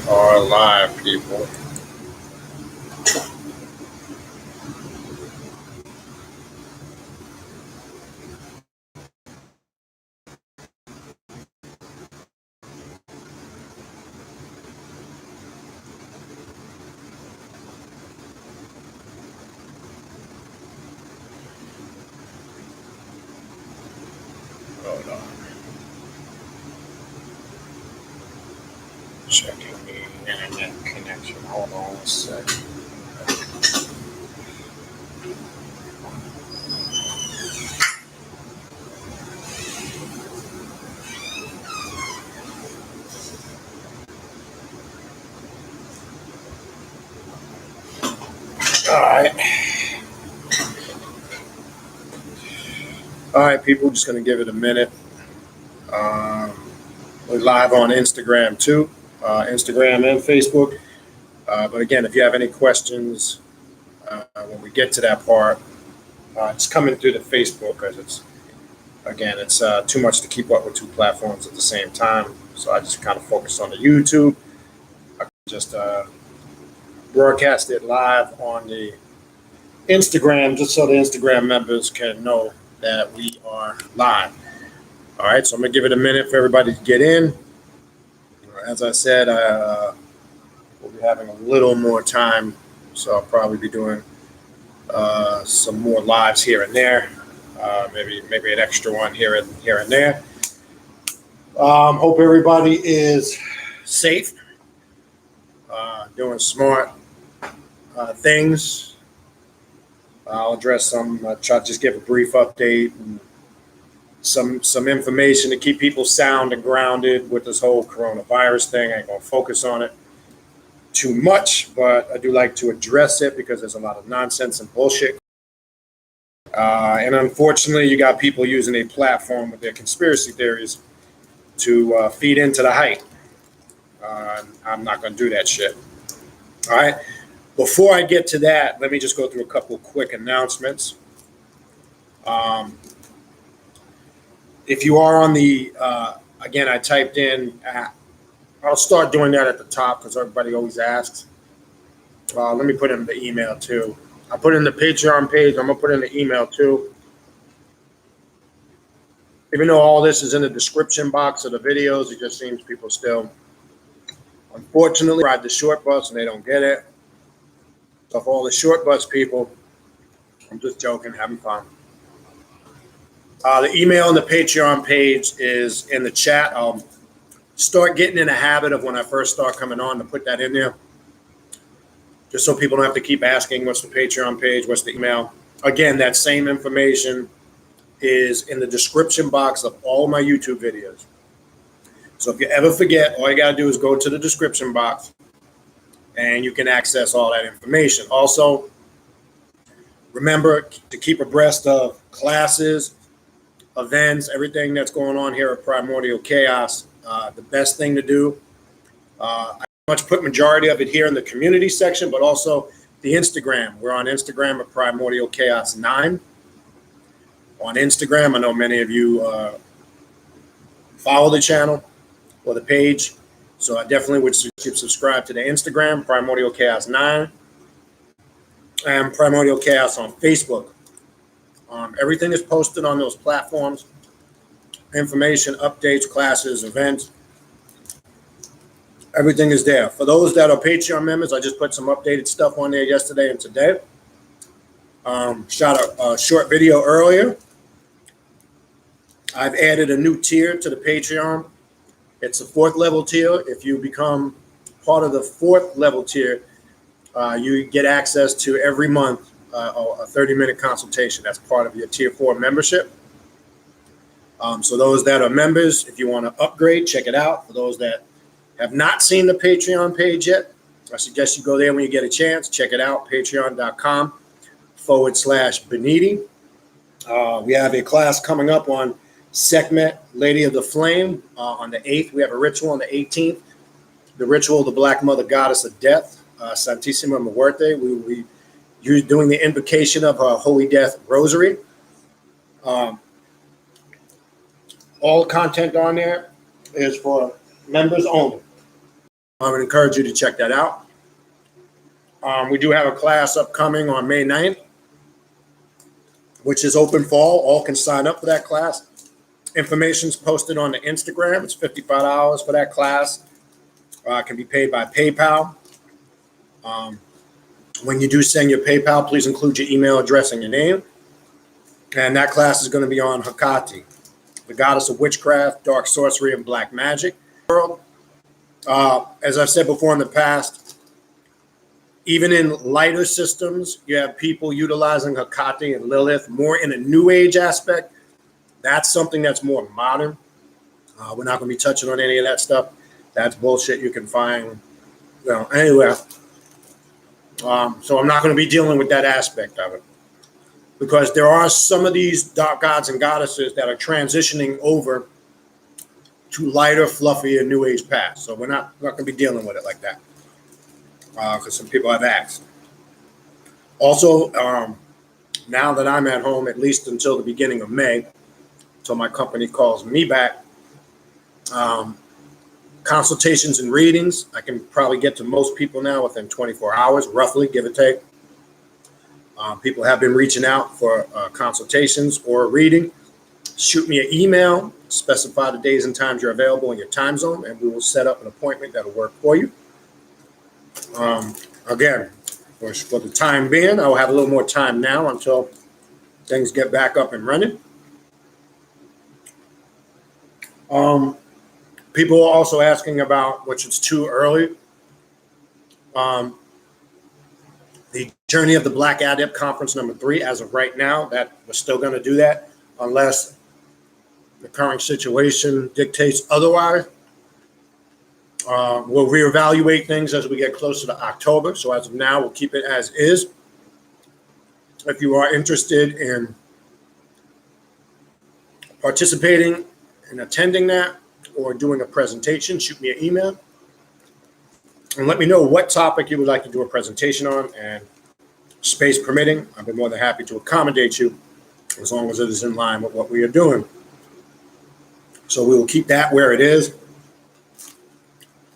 are live, people. Hold on. Checking the internet connection. Hold on a second. All right, people, just going to give it a minute. We're live on Instagram too, Instagram and Facebook. But again, if you have any questions when we get to that part, it's coming through the Facebook because it's too much to keep up with two platforms at the same time. So I just kind of focus on the YouTube. I just broadcast it live on the Instagram just so the Instagram members can know that we are live. All right, so I'm going to give it a minute for everybody to get in. As I said, we'll be having a little more time, so I'll probably be doing some more lives here and there, maybe an extra one here and there. Hope everybody is safe, doing smart things. I'll address some, try to just give a brief update and some information to keep people sound and grounded with this whole coronavirus thing. I ain't gonna focus on it too much, but I do like to address it because there's a lot of nonsense and bullshit. And unfortunately, you got people using a platform with their conspiracy theories to feed into the hype. I'm not gonna do that shit. All right. Before I get to that, let me just go through a couple of quick announcements. If you are on the, again, I typed in, I'll start doing that at the top because everybody always asks. Let me put in the email too. I put in the Patreon page. I'm going to put in the email too. Even though all this is in the description box of the videos, it just seems people still, unfortunately, ride the short bus and they don't get it. So for all the short bus people, I'm just joking, having fun. The email on the Patreon page is in the chat. I'll start getting in a habit of when I first start coming on to put that in there, just so people don't have to keep asking what's the Patreon page, what's the email. Again, that same information is in the description box of all my YouTube videos. So if you ever forget, all you got to do is go to the description box and you can access all that information. Also, remember to keep abreast of classes, events, everything that's going on here at Primordial Chaos. The best thing to do, I much put majority of it here in the community section, but also the Instagram. We're on Instagram at Primordial Chaos 9. On Instagram, I know many of you follow the channel or the page, so I definitely would subscribe to the Instagram, Primordial Chaos 9, and Primordial Chaos on Facebook. Everything is posted on those platforms. Information, updates, classes, events. Everything is there. For those that are Patreon members, I just put some updated stuff on there yesterday and today. Shot a short video earlier. I've added a new tier to the Patreon. It's a 4th level tier. If you become part of the 4th level tier, you get access to every month a 30-minute consultation. That's part of your tier 4 membership. So those that are members, if you want to upgrade, check it out. For those that have not seen the Patreon page yet, I suggest you go there when you get a chance. Check it out, patreon.com/Beniti. We have a class coming up on Sekhmet, Lady of the Flame, on the 8th. We have a ritual on the 18th. The ritual of the Black Mother Goddess of Death, Santissima Muerte. We will be doing the invocation of her Holy Death Rosary. All content on there is for members only. I would encourage you to check that out. We do have a class upcoming on May 9th, which is open for all. All can sign up for that class. Information's posted on the Instagram. It's $55 for that class. It can be paid by PayPal. When you do send your PayPal, please include your email address and your name. And that class is going to be on Hecate, the goddess of witchcraft, dark sorcery, and black magic world. As I've said before in the past, even in lighter systems, you have people utilizing Hecate and Lilith more in a new age aspect. That's something that's more modern. We're not going to be touching on any of that stuff. That's bullshit you can find, anywhere. So I'm not going to be dealing with that aspect of it, because there are some of these dark gods and goddesses that are transitioning over to lighter, fluffier, new age paths. So we're not going to be dealing with it like that, because some people have asked. Also, now that I'm at home, at least until the beginning of May, until my company calls me back, consultations and readings, I can probably get to most people now within 24 hours, roughly, give or take. People have been reaching out for consultations or a reading. Shoot me an email, specify the days and times you're available in your time zone, and we will set up an appointment that'll work for you. Again, for the time being, I'll have a little more time now until things get back up and running. People are also asking about, which is too early, the Journey of the Black Adept Conference number 3. As of right now, that we're still going to do that unless the current situation dictates otherwise. We'll reevaluate things as we get closer to October. So as of now, we'll keep it as is. If you are interested in participating and attending that or doing a presentation, shoot me an email and let me know what topic you would like to do a presentation on, and space permitting, I've been more than happy to accommodate you as long as it is in line with what we are doing. So we will keep that where it is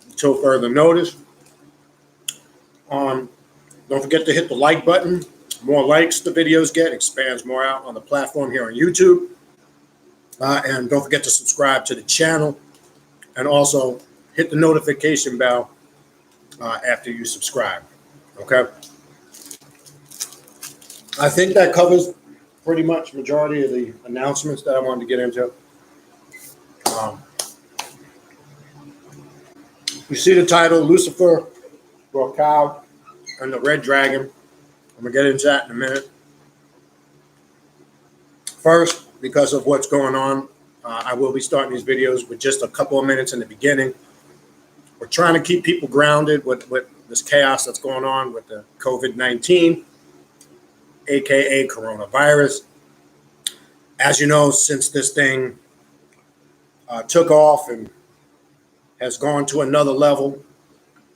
until further notice. Don't forget to hit the like button. More likes the videos get, expands more out on the platform here on YouTube. And don't forget to subscribe to the channel, and also hit the notification bell after you subscribe. Okay. I think that covers pretty much majority of the announcements that I wanted to get into. You see the title, Lucifer Rofocale and the Red Dragon. I'm going to get into that in a minute. First, because of what's going on, I will be starting these videos with just a couple of minutes in the beginning. We're trying to keep people grounded with this chaos that's going on with the COVID-19, aka coronavirus. As you know, since this thing took off and has gone to another level,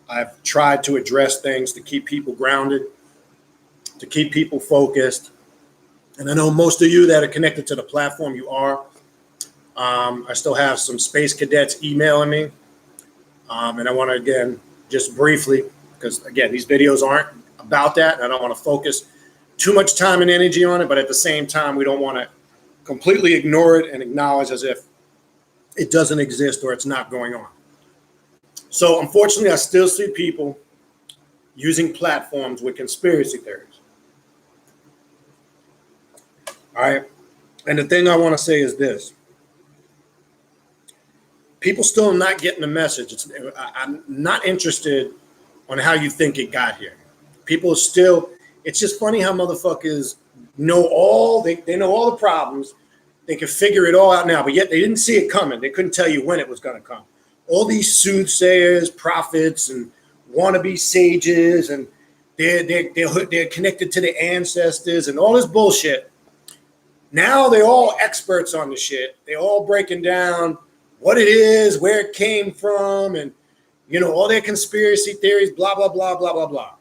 I've tried to address things to keep people grounded, to keep people focused. And I know most of you that are connected to the platform, you are. I still have some space cadets emailing me. And I want to, again, just briefly, because, again, these videos aren't about that. And I don't want to focus too much time and energy on it. But at the same time, we don't want to completely ignore it and acknowledge as if it doesn't exist or it's not going on. So, unfortunately, I still see people using platforms with conspiracy theories. All right. And the thing I want to say is this. People still not getting the message. I'm not interested on how you think it got here. People still, it's just funny how motherfuckers know they know all the problems. They can figure it all out now, but yet they didn't see it coming. They couldn't tell you when it was going to come. All these soothsayers, prophets, and wannabe sages, and they're connected to the ancestors and all this bullshit. Now they're all experts on the shit. They're all breaking down what it is, where it came from, and, you know, all their conspiracy theories, blah, blah, blah, blah, blah, blah.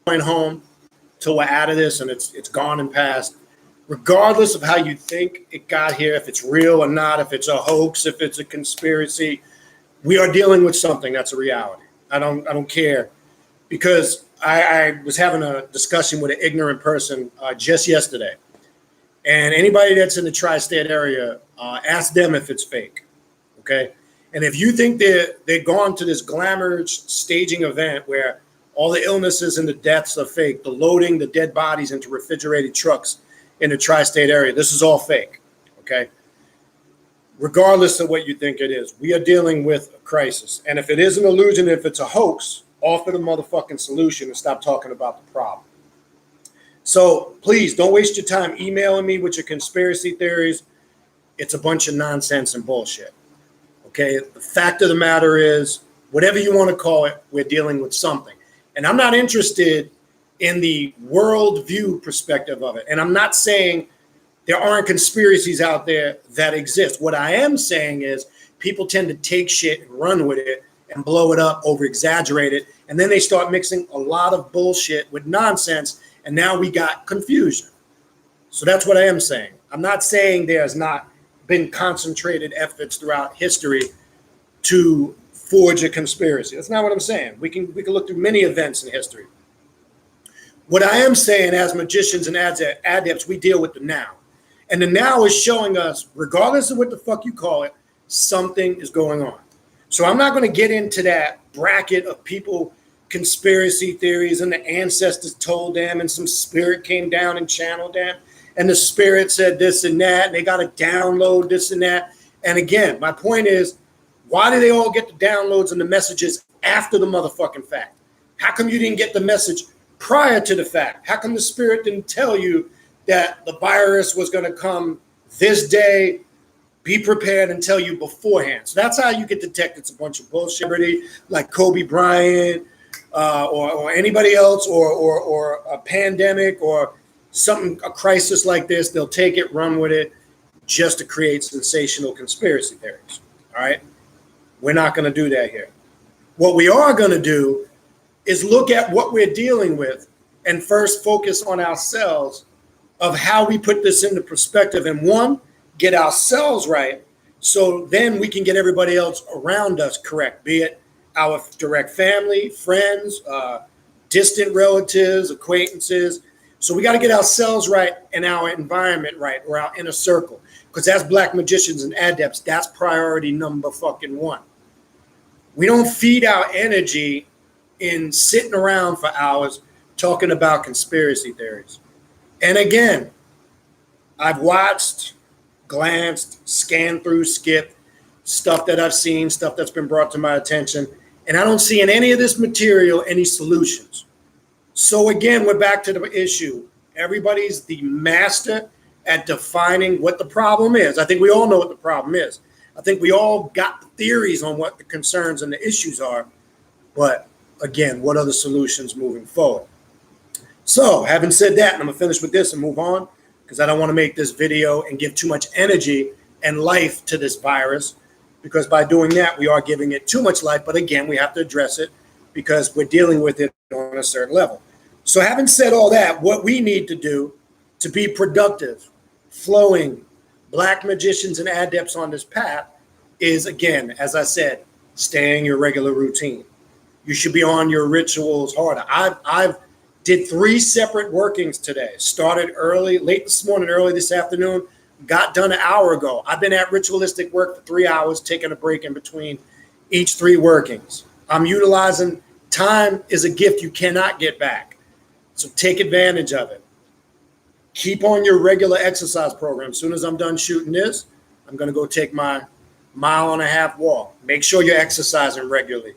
Going home till we're out of this and it's gone and past. Regardless of how you think it got here, if it's real or not, if it's a hoax, if it's a conspiracy, we are dealing with something that's a reality. I don't care, because I was having a discussion with an ignorant person just yesterday, and anybody that's in the tri-state area, ask them if it's fake, okay? And if you think they've gone to this glamorous staging event where all the illnesses and the deaths are fake, the loading the dead bodies into refrigerated trucks in the tri-state area, this is all fake, okay? Regardless of what you think it is, we are dealing with a crisis. And if it is an illusion, if it's a hoax, offer the motherfucking solution and stop talking about the problem. So please don't waste your time emailing me with your conspiracy theories. It's a bunch of nonsense and bullshit. Okay, the fact of the matter is, whatever you want to call it, we're dealing with something. And I'm not interested in the worldview perspective of it. And I'm not saying there aren't conspiracies out there that exist. What I am saying is people tend to take shit and run with it and blow it up, over exaggerate it. And then they start mixing a lot of bullshit with nonsense. And now we got confusion. So that's what I am saying. I'm not saying there's not been concentrated efforts throughout history to forge a conspiracy. That's not what I'm saying. We can look through many events in history. What I am saying, as magicians and adepts, we deal with the now. And the now is showing us, regardless of what the fuck you call it, something is going on. So I'm not going to get into that bracket of people, conspiracy theories, and the ancestors told them, and some spirit came down and channeled them, and the spirit said this and that, and they got to download this and that. And again, my point is, why do they all get the downloads and the messages after the motherfucking fact? How come you didn't get the message prior to the fact? How come the spirit didn't tell you that the virus was going to come this day? Be prepared and tell you beforehand. So that's how you get detected. It's a bunch of bullshit, like Kobe Bryant or anybody else, or a pandemic or something, a crisis like this. They'll take it, run with it, just to create sensational conspiracy theories. All right? We're not going to do that here. What we are going to do is look at what we're dealing with and first focus on ourselves, of how we put this into perspective, and one, get ourselves right, so then we can get everybody else around us correct, be it our direct family, friends, distant relatives, acquaintances. So we got to get ourselves right and our environment right, or our inner circle, because as Black magicians and adepts, that's priority number fucking one. We don't feed our energy in sitting around for hours talking about conspiracy theories. And again, I've watched, glanced, scanned through, skipped stuff that I've seen, stuff that's been brought to my attention, and I don't see in any of this material any solutions. So again, we're back to the issue. Everybody's the master at defining what the problem is. I think we all know what the problem is. I think we all got the theories on what the concerns and the issues are. But again, what are the solutions moving forward? So having said that, and I'm going to finish with this and move on, because I don't want to make this video and give too much energy and life to this virus, because by doing that, we are giving it too much life. But again, we have to address it because we're dealing with it on a certain level. So having said all that, what we need to do to be productive, flowing Black magicians and adepts on this path is, again, as I said, stay in your regular routine. You should be on your rituals harder. I've did 3 separate workings today. Started early, late this morning, early this afternoon, got done an hour ago. I've been at ritualistic work for 3 hours, taking a break in between each 3 workings. I'm utilizing time is a gift you cannot get back. So take advantage of it. Keep on your regular exercise program. As soon as I'm done shooting this, I'm going to go take my 1.5-mile walk. Make sure you're exercising regularly.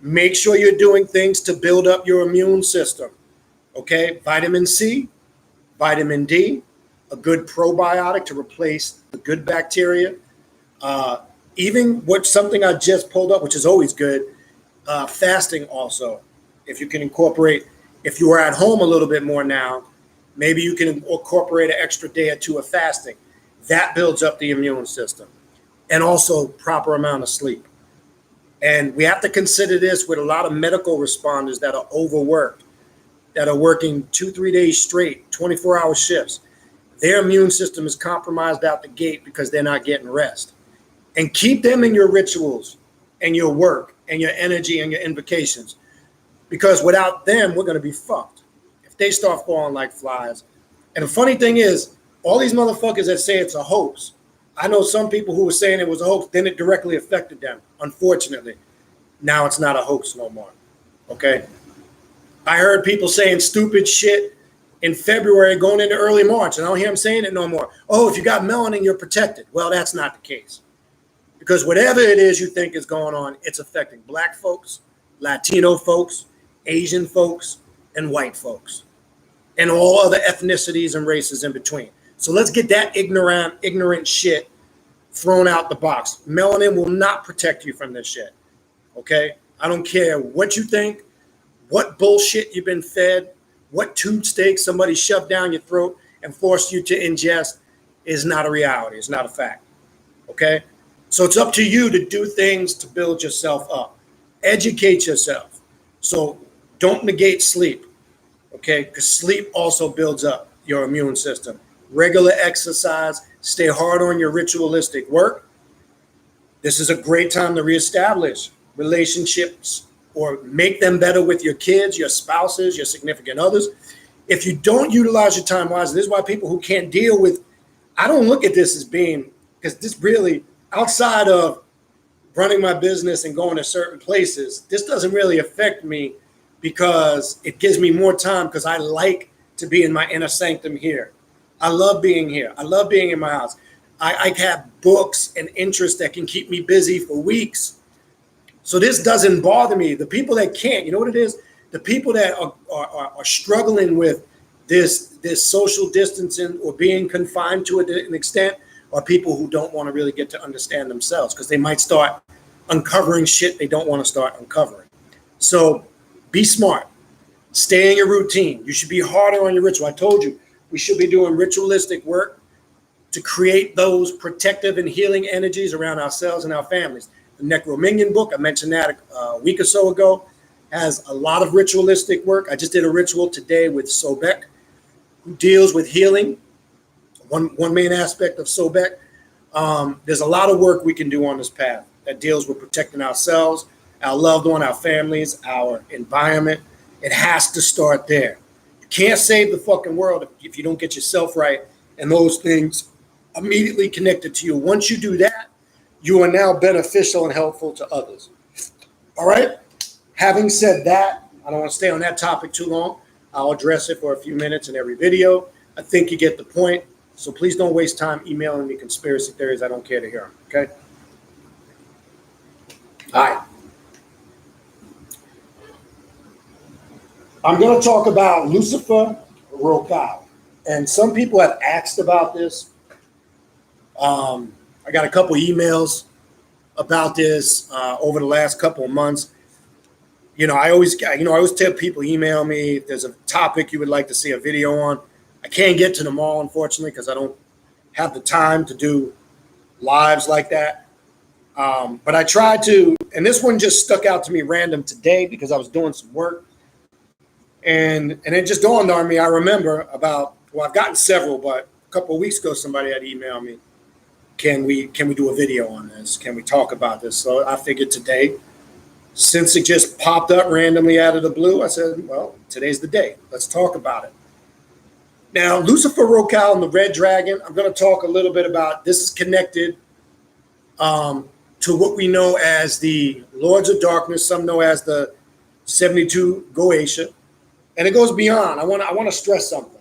Make sure you're doing things to build up your immune system. Okay, vitamin C, vitamin D, a good probiotic to replace the good bacteria. Even something I just pulled up, which is always good, fasting also. If you can incorporate, if you are at home a little bit more now, maybe you can incorporate an extra day or 2 of fasting. That builds up the immune system. And also proper amount of sleep. And we have to consider this with a lot of medical responders that are overworked, that are working 2-3 days straight, 24-hour shifts. Their immune system is compromised out the gate because they're not getting rest. And keep them in your rituals and your work and your energy and your invocations. Because without them, we're going to be fucked if they start falling like flies. And the funny thing is, all these motherfuckers that say it's a hoax, I know some people who were saying it was a hoax, then it directly affected them, unfortunately. Now it's not a hoax no more, okay? I heard people saying stupid shit in February going into early March, and I don't hear them saying it no more. Oh, if you got melanin, you're protected. Well, that's not the case. Because whatever it is you think is going on, it's affecting black folks, Latino folks, Asian folks, and white folks, and all other ethnicities and races in between. So let's get that ignorant shit thrown out the box. Melanin will not protect you from this shit, okay? I don't care what you think, what bullshit you've been fed, what tube steak somebody shoved down your throat and forced you to ingest is not a reality. It's not a fact, okay? So it's up to you to do things to build yourself up. Educate yourself. So don't negate sleep, okay? Because sleep also builds up your immune system. Regular exercise, stay hard on your ritualistic work. This is a great time to reestablish relationships or make them better with your kids, your spouses, your significant others. If you don't utilize your time wisely, this is why people who can't deal with, I don't look at this as being, because this really, outside of running my business and going to certain places, this doesn't really affect me because it gives me more time because I like to be in my inner sanctum here. I love being here. I love being in my house. I have books and interests that can keep me busy for weeks. So this doesn't bother me. The people that can't, you know what it is? The people that are struggling with this social distancing or being confined to an extent are people who don't want to really get to understand themselves because they might start uncovering shit they don't want to start uncovering. So be smart. Stay in your routine. You should be harder on your ritual. I told you, we should be doing ritualistic work to create those protective and healing energies around ourselves and our families. The Necrominion book, I mentioned that a week or so ago, has a lot of ritualistic work. I just did a ritual today with Sobek, who deals with healing, one main aspect of Sobek. There's a lot of work we can do on this path that deals with protecting ourselves, our loved one, our families, our environment. It has to start there. You can't save the fucking world if you don't get yourself right and those things immediately connected to you. Once you do that, you are now beneficial and helpful to others. All right? Having said that, I don't want to stay on that topic too long. I'll address it for a few minutes in every video. I think you get the point. So please don't waste time emailing me conspiracy theories. I don't care to hear them, okay? All right. I'm going to talk about Lucifer Rofocale. And some people have asked about this. I got a couple emails about this over the last couple of months. I always tell people, email me if there's a topic you would like to see a video on. I can't get to them all, unfortunately, because I don't have the time to do lives like that. But I tried to, and this one just stuck out to me random today because I was doing some work. And it just dawned on me, I remember I've gotten several, but a couple of weeks ago, somebody had emailed me, can we do a video on this? Can we talk about this? So I figured today, since it just popped up randomly out of the blue, I said, well, today's the day. Let's talk about it. Now, Lucifer Rofocale and the Red Dragon, I'm going to talk a little bit about, this is connected to what we know as the Lords of Darkness, some know as the 72 Goetia, and it goes beyond. I want to stress something.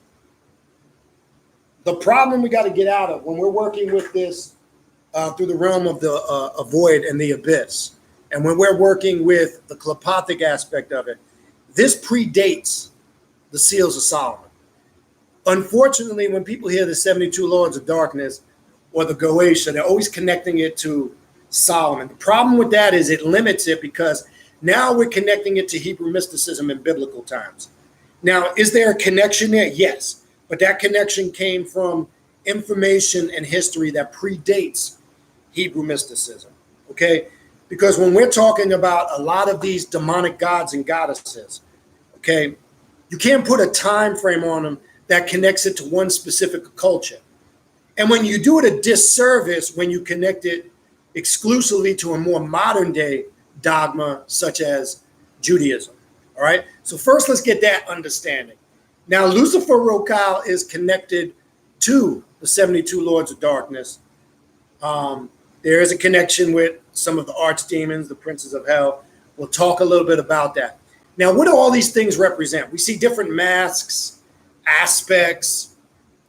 The problem we got to get out of when we're working with this through the realm of the void and the abyss, and when we're working with the telepathic aspect of it, this predates the Seals of Solomon. Unfortunately, when people hear the 72 Lords of Darkness or the Goetia, they're always connecting it to Solomon. The problem with that is it limits it because now we're connecting it to Hebrew mysticism in biblical times. Now, is there a connection there? Yes, but that connection came from information and history that predates Hebrew mysticism, okay? Because when we're talking about a lot of these demonic gods and goddesses, okay, you can't put a time frame on them that connects it to one specific culture. And when you do it a disservice, when you connect it exclusively to a more modern day dogma such as Judaism. All right. So first, let's get that understanding. Now, Lucifer Rofocale is connected to the 72 Lords of Darkness. There is a connection with some of the archdemons, the princes of hell. We'll talk a little bit about that. Now, what do all these things represent? We see different masks, aspects,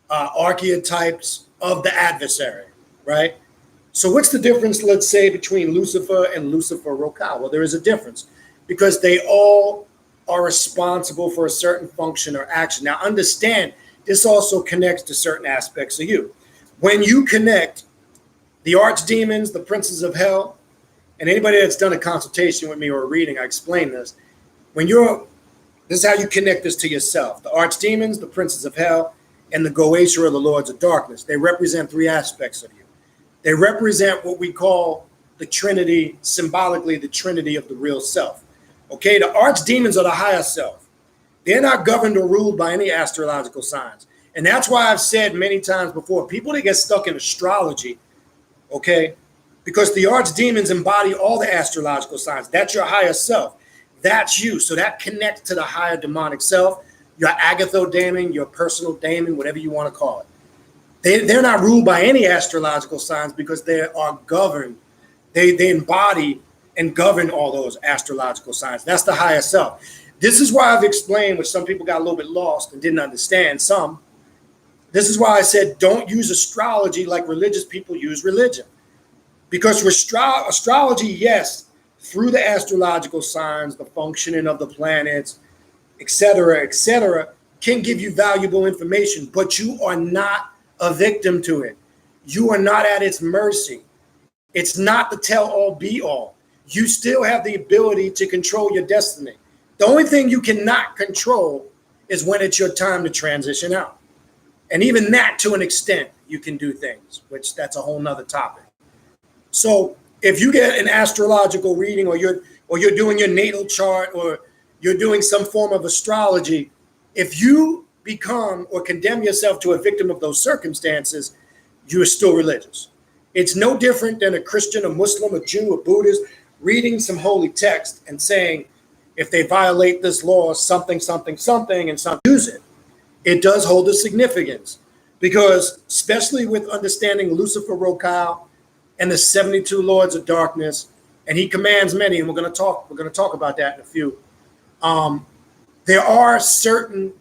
archetypes of the adversary, right? So what's the difference, let's say, between Lucifer and Lucifer Rofocale? Well, there is a difference because they all are responsible for a certain function or action. Now, understand, this also connects to certain aspects of you. When you connect the archdemons, the princes of hell, and anybody that's done a consultation with me or a reading, I explain this. This is how you connect this to yourself. The archdemons, the princes of hell, and the Goetia or the Lords of Darkness. They represent three aspects of you. They represent what we call the Trinity, symbolically the Trinity of the real self. Okay, the archdemons are the higher self. They're not governed or ruled by any astrological signs. And that's why I've said many times before, people that get stuck in astrology, okay, because the archdemons embody all the astrological signs. That's your higher self. That's you. So that connects to the higher demonic self, your agatho-daemon, your personal daemon, whatever you want to call it. They're not ruled by any astrological signs because they are governed. They embody and govern all those astrological signs. That's the higher self. This is why I've explained, which some people got a little bit lost and didn't understand, some. This is why I said don't use astrology like religious people use religion. Because astrology, yes, through the astrological signs, the functioning of the planets, et cetera, can give you valuable information, but you are not a victim to it. You are not at its mercy. It's not the tell-all, be-all. You still have the ability to control your destiny. The only thing you cannot control is when it's your time to transition out. And even that, to an extent, you can do things, which that's a whole nother topic. So if you get an astrological reading or you're doing your natal chart or you're doing some form of astrology, if you become or condemn yourself to a victim of those circumstances, you are still religious. It's no different than a Christian, a Muslim, a Jew, a Buddhist reading some holy text and saying, if they violate this law, something, something, something, and some use it. It does hold a significance because, especially with understanding Lucifer Rofocale and the 72 Lords of Darkness, and he commands many, and we're going to talk about that in a few. There are certain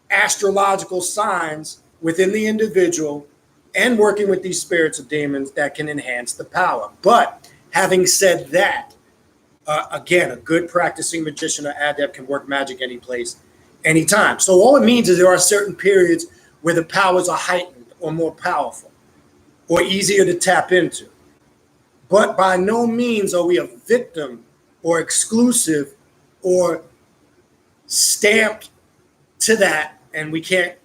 astrological signs within the individual and working with these spirits of demons that can enhance the power. But having said that, again, a good practicing magician or adept can work magic any place, anytime. So all it means is there are certain periods where the powers are heightened or more powerful or easier to tap into. But by no means are we a victim or exclusive or stamped to that, and we can't,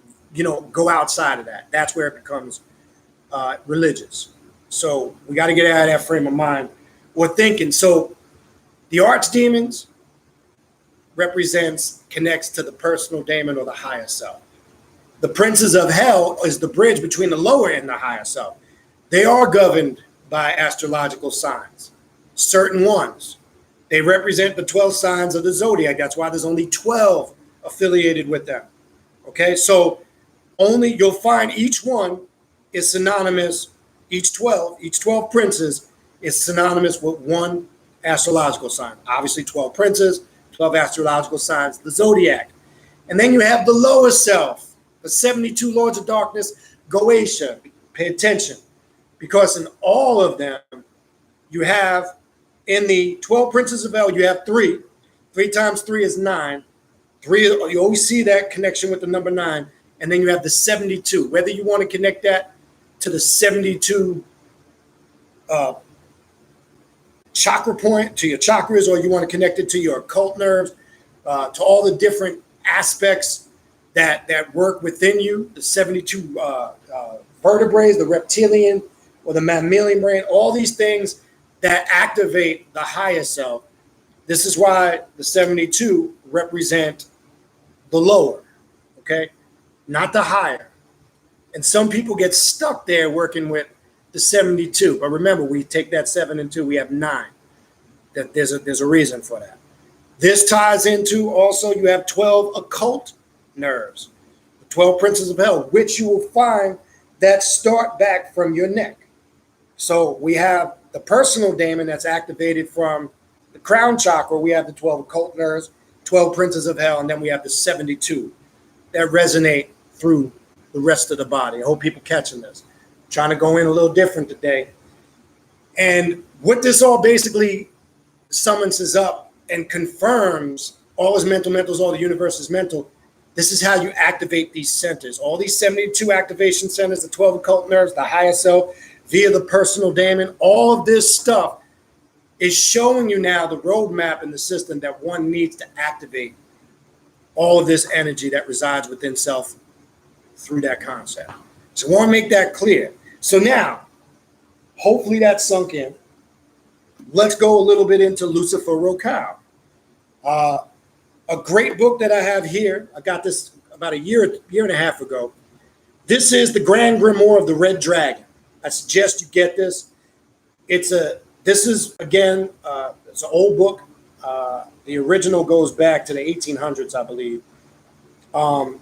go outside of that. That's where it becomes religious. So we got to get out of that frame of mind or thinking. So the archdemons connects to the personal daemon or the higher self. The princes of hell is the bridge between the lower and the higher self. They are governed by astrological signs, certain ones. They represent the 12 signs of the zodiac. That's why there's only 12 affiliated with them. Okay, so you'll find each one is synonymous, each 12 princes is synonymous with one astrological sign. Obviously 12 princes, 12 astrological signs, the zodiac. And then you have the lower self, the 72 Lords of Darkness, Goetia. Pay attention, because in all of them, you have, in the 12 princes of hell, you have 3. 3 times 3 is 9. 3, you always see that connection with the number 9. And then you have the 72. Whether you want to connect that to the 72 chakra point, to your chakras, or you want to connect it to your occult nerves, to all the different aspects that work within you, the 72 vertebrae, the reptilian or the mammalian brain, all these things that activate the higher self. This is why the 72 represent the lower, okay? Not the higher. And some people get stuck there working with the 72. But remember, we take that 7 and 2, we have 9. that there's a reason for that. This ties into also you have 12 occult nerves, the 12 princes of hell, which you will find that start back from your neck. So we have the personal daemon that's activated from the crown chakra. We have the 12 occult nerves, 12 princes of hell, and then we have the 72 that resonate through the rest of the body. I hope people catching this. I'm trying to go in a little different today. And what this all basically summonses up and confirms, all is mental, mental is all, the universe is mental. This is how you activate these centers. All these 72 activation centers, the 12 occult nerves, the higher self, via the personal daemon, all of this stuff is showing you now the roadmap in the system that one needs to activate all of this energy that resides within self through that concept. So I want to make that clear. So now, hopefully that sunk in. Let's go a little bit into Lucifer Rofocale. A great book that I have here. I got this about a year and a half ago. This is the Grand Grimoire of the Red Dragon. I suggest you get this. This is again, it's an old book. The original goes back to the 1800s, I believe.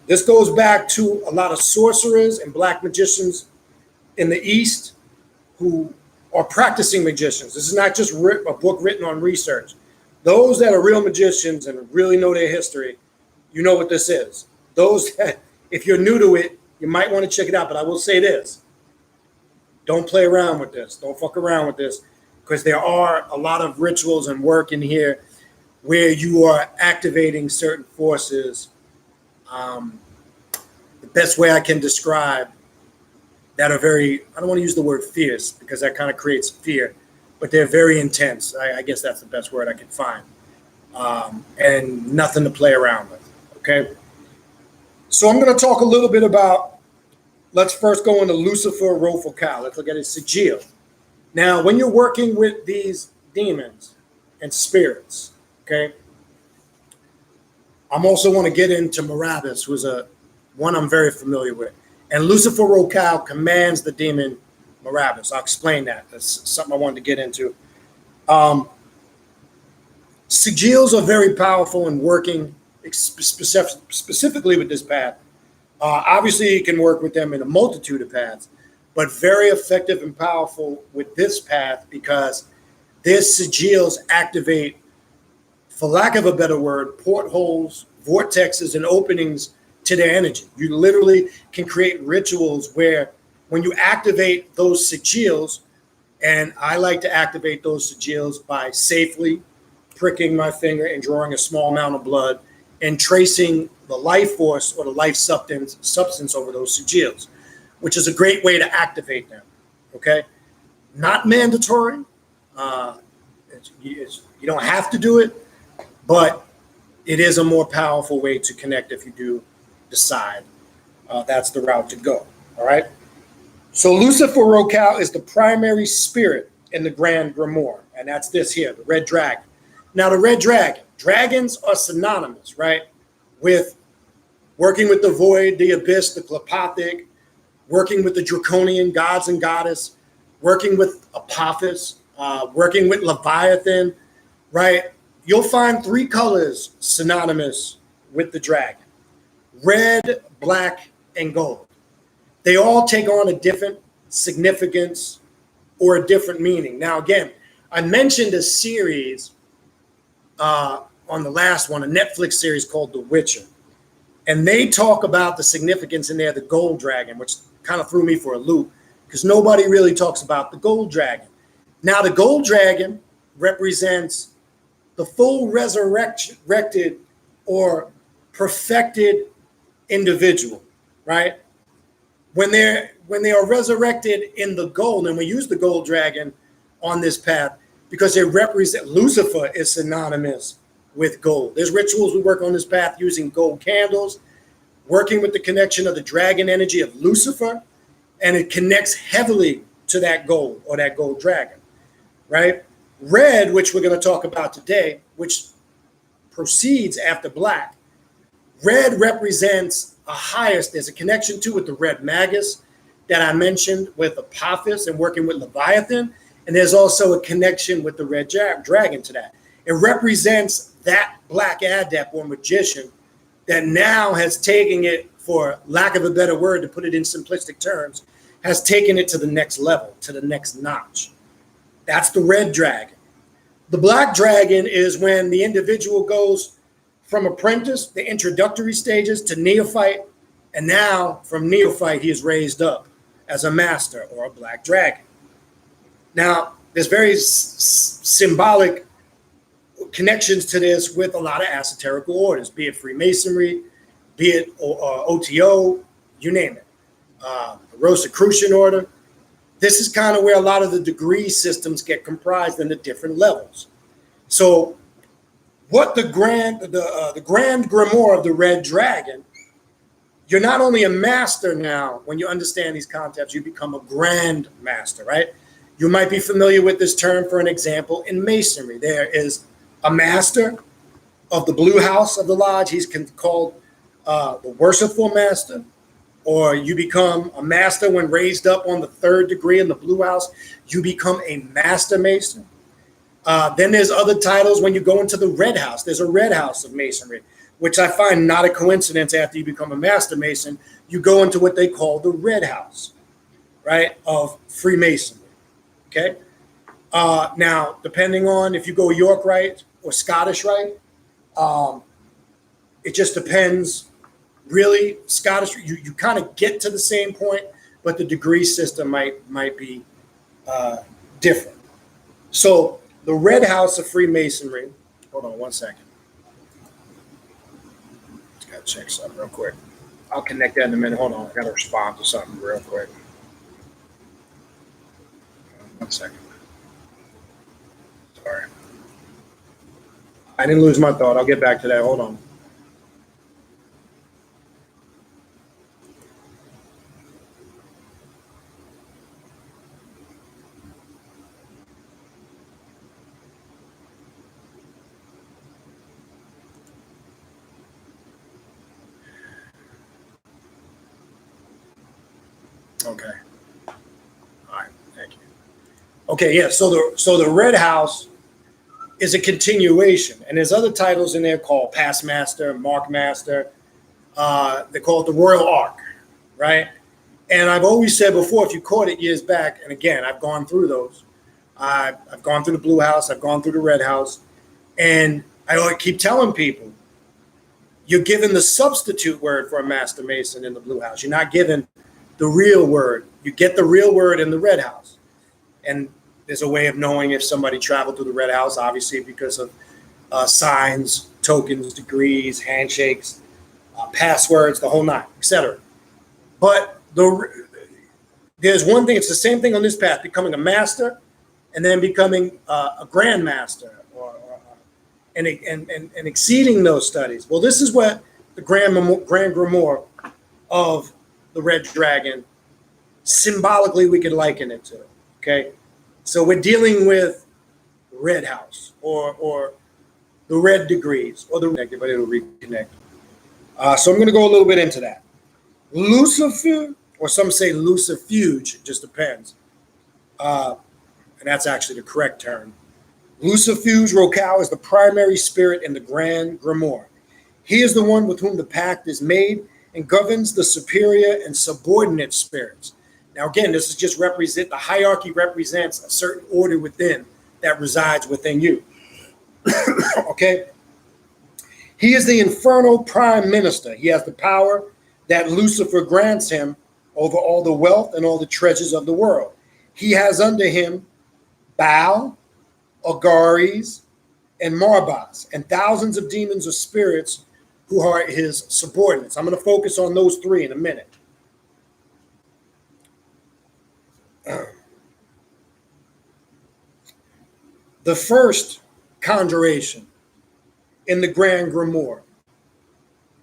This goes back to a lot of sorcerers and black magicians in the East who are practicing magicians. This is not just a book written on research. Those that are real magicians and really know their history, you know what this is. Those that, if you're new to it, you might want to check it out. But I will say this. Don't play around with this. Don't fuck around with this, because there are a lot of rituals and work in here where you are activating certain forces. The best way I can describe that are very, I don't want to use the word fierce because that kind of creates fear, but they're very intense. I guess that's the best word I can find. And nothing to play around with, okay? So I'm going to talk a little bit about, let's first go into Lucifer Rofocale. Let's look at his sigil. Now, when you're working with these demons and spirits, okay, I'm also want to get into Marbas, who's one I'm very familiar with. And Lucifer Rofocale commands the demon Marbas. I'll explain that. That's something I wanted to get into. Sigils are very powerful in working specifically with this path. Obviously, you can work with them in a multitude of paths, but very effective and powerful with this path because their sigils activate, for lack of a better word, portholes, vortexes, and openings to their energy. You literally can create rituals where when you activate those sigils, and I like to activate those sigils by safely pricking my finger and drawing a small amount of blood and tracing the life force or the life substance over those sigils, which is a great way to activate them, okay? Not mandatory. You don't have to do it, but it is a more powerful way to connect if you do decide that's the route to go, all right? So Lucifer Rofocale is the primary spirit in the Grand Grimoire, and that's this here, the Red Dragon. Now, the Red Dragon, dragons are synonymous, right, with working with the void, the abyss, the clepathic, working with the draconian gods and goddess, working with Apophis, working with Leviathan, right? You'll find three colors synonymous with the dragon: red, black, and gold. They all take on a different significance or a different meaning. Now, again, I mentioned a series on the last one, a Netflix series called The Witcher. And they talk about the significance in there, the gold dragon, which kind of threw me for a loop because nobody really talks about the gold dragon. Now, the gold dragon represents the full resurrected or perfected individual, right? When they are resurrected in the gold, and we use the gold dragon on this path because they represent, Lucifer is synonymous with gold. There's rituals we work on this path using gold candles, working with the connection of the dragon energy of Lucifer, and it connects heavily to that gold or that gold dragon, right? Red, which we're going to talk about today, which proceeds after black. Red represents a highest, there's a connection to with the red magus that I mentioned with Apophis and working with Leviathan. And there's also a connection with the red dragon to that. It represents that black adept or magician that now has taken it, for lack of a better word, to put it in simplistic terms, has taken it to the next level, to the next notch. That's the red dragon. The black dragon is when the individual goes from apprentice, the introductory stages, to neophyte, and now from neophyte he is raised up as a master or a black dragon. Now, there's very symbolic connections to this with a lot of esoterical orders, be it Freemasonry, be it OTO, you name it. The Rosicrucian order. This is kind of where a lot of the degree systems get comprised in the different levels. So what the grand grimoire of the red dragon, you're not only a master now, when you understand these concepts, you become a grand master, right? You might be familiar with this term, for an example, in Masonry. There is a master of the blue house of the lodge. He's called the worshipful master. Or you become a master when raised up on the 3rd degree in the blue house. You become a master mason. Then there's other titles when you go into the red house. There's a red house of masonry, which I find not a coincidence. After you become a master mason, you go into what they call the red house, right, of Freemasonry. Okay. Now, depending on if you go York Rite or Scottish Rite, it just depends. Really, Scottish, you kind of get to the same point, but the degree system might be different. So the red house of Freemasonry, hold on one second. Just got to check something real quick. I'll connect that in a minute. Hold on, I got to respond to something real quick. 1 second. Sorry. I didn't lose my thought. I'll get back to that. Hold on. Okay. All right. Thank you. Okay. Yeah. So the red house is a continuation, and there's other titles in there called Past Master, Mark Master. They call it the Royal Ark, right? And I've always said before, if you caught it years back, and again, I've gone through those. I've gone through the blue house. I've gone through the red house, and I always keep telling people, you're given the substitute word for a master mason in the blue house. You're not given the real word. You get the real word in the red house. And there's a way of knowing if somebody traveled through the red house, obviously, because of signs, tokens, degrees, handshakes, passwords, the whole nine, etc. But there's one thing, it's the same thing on this path, becoming a master and then becoming a grandmaster and exceeding those studies. Well, this is what the grand grimoire of the red dragon, symbolically, we could liken it to. Okay, so we're dealing with red house or the red degrees or the connected, but it'll reconnect. So I'm going to go a little bit into that. Lucifer, or some say Lucifuge, it just depends. And that's actually the correct term. Lucifer Rofocale is the primary spirit in the grand grimoire. He is the one with whom the pact is made and governs the superior and subordinate spirits. Now, again, this is just the hierarchy represents a certain order within that resides within you. Okay? He is the infernal prime minister. He has the power that Lucifer grants him over all the wealth and all the treasures of the world. He has under him Baal, Agares, and Marbas, and thousands of demons or spirits who are his subordinates. I'm going to focus on those three in a minute. The first conjuration in the Grand Grimoire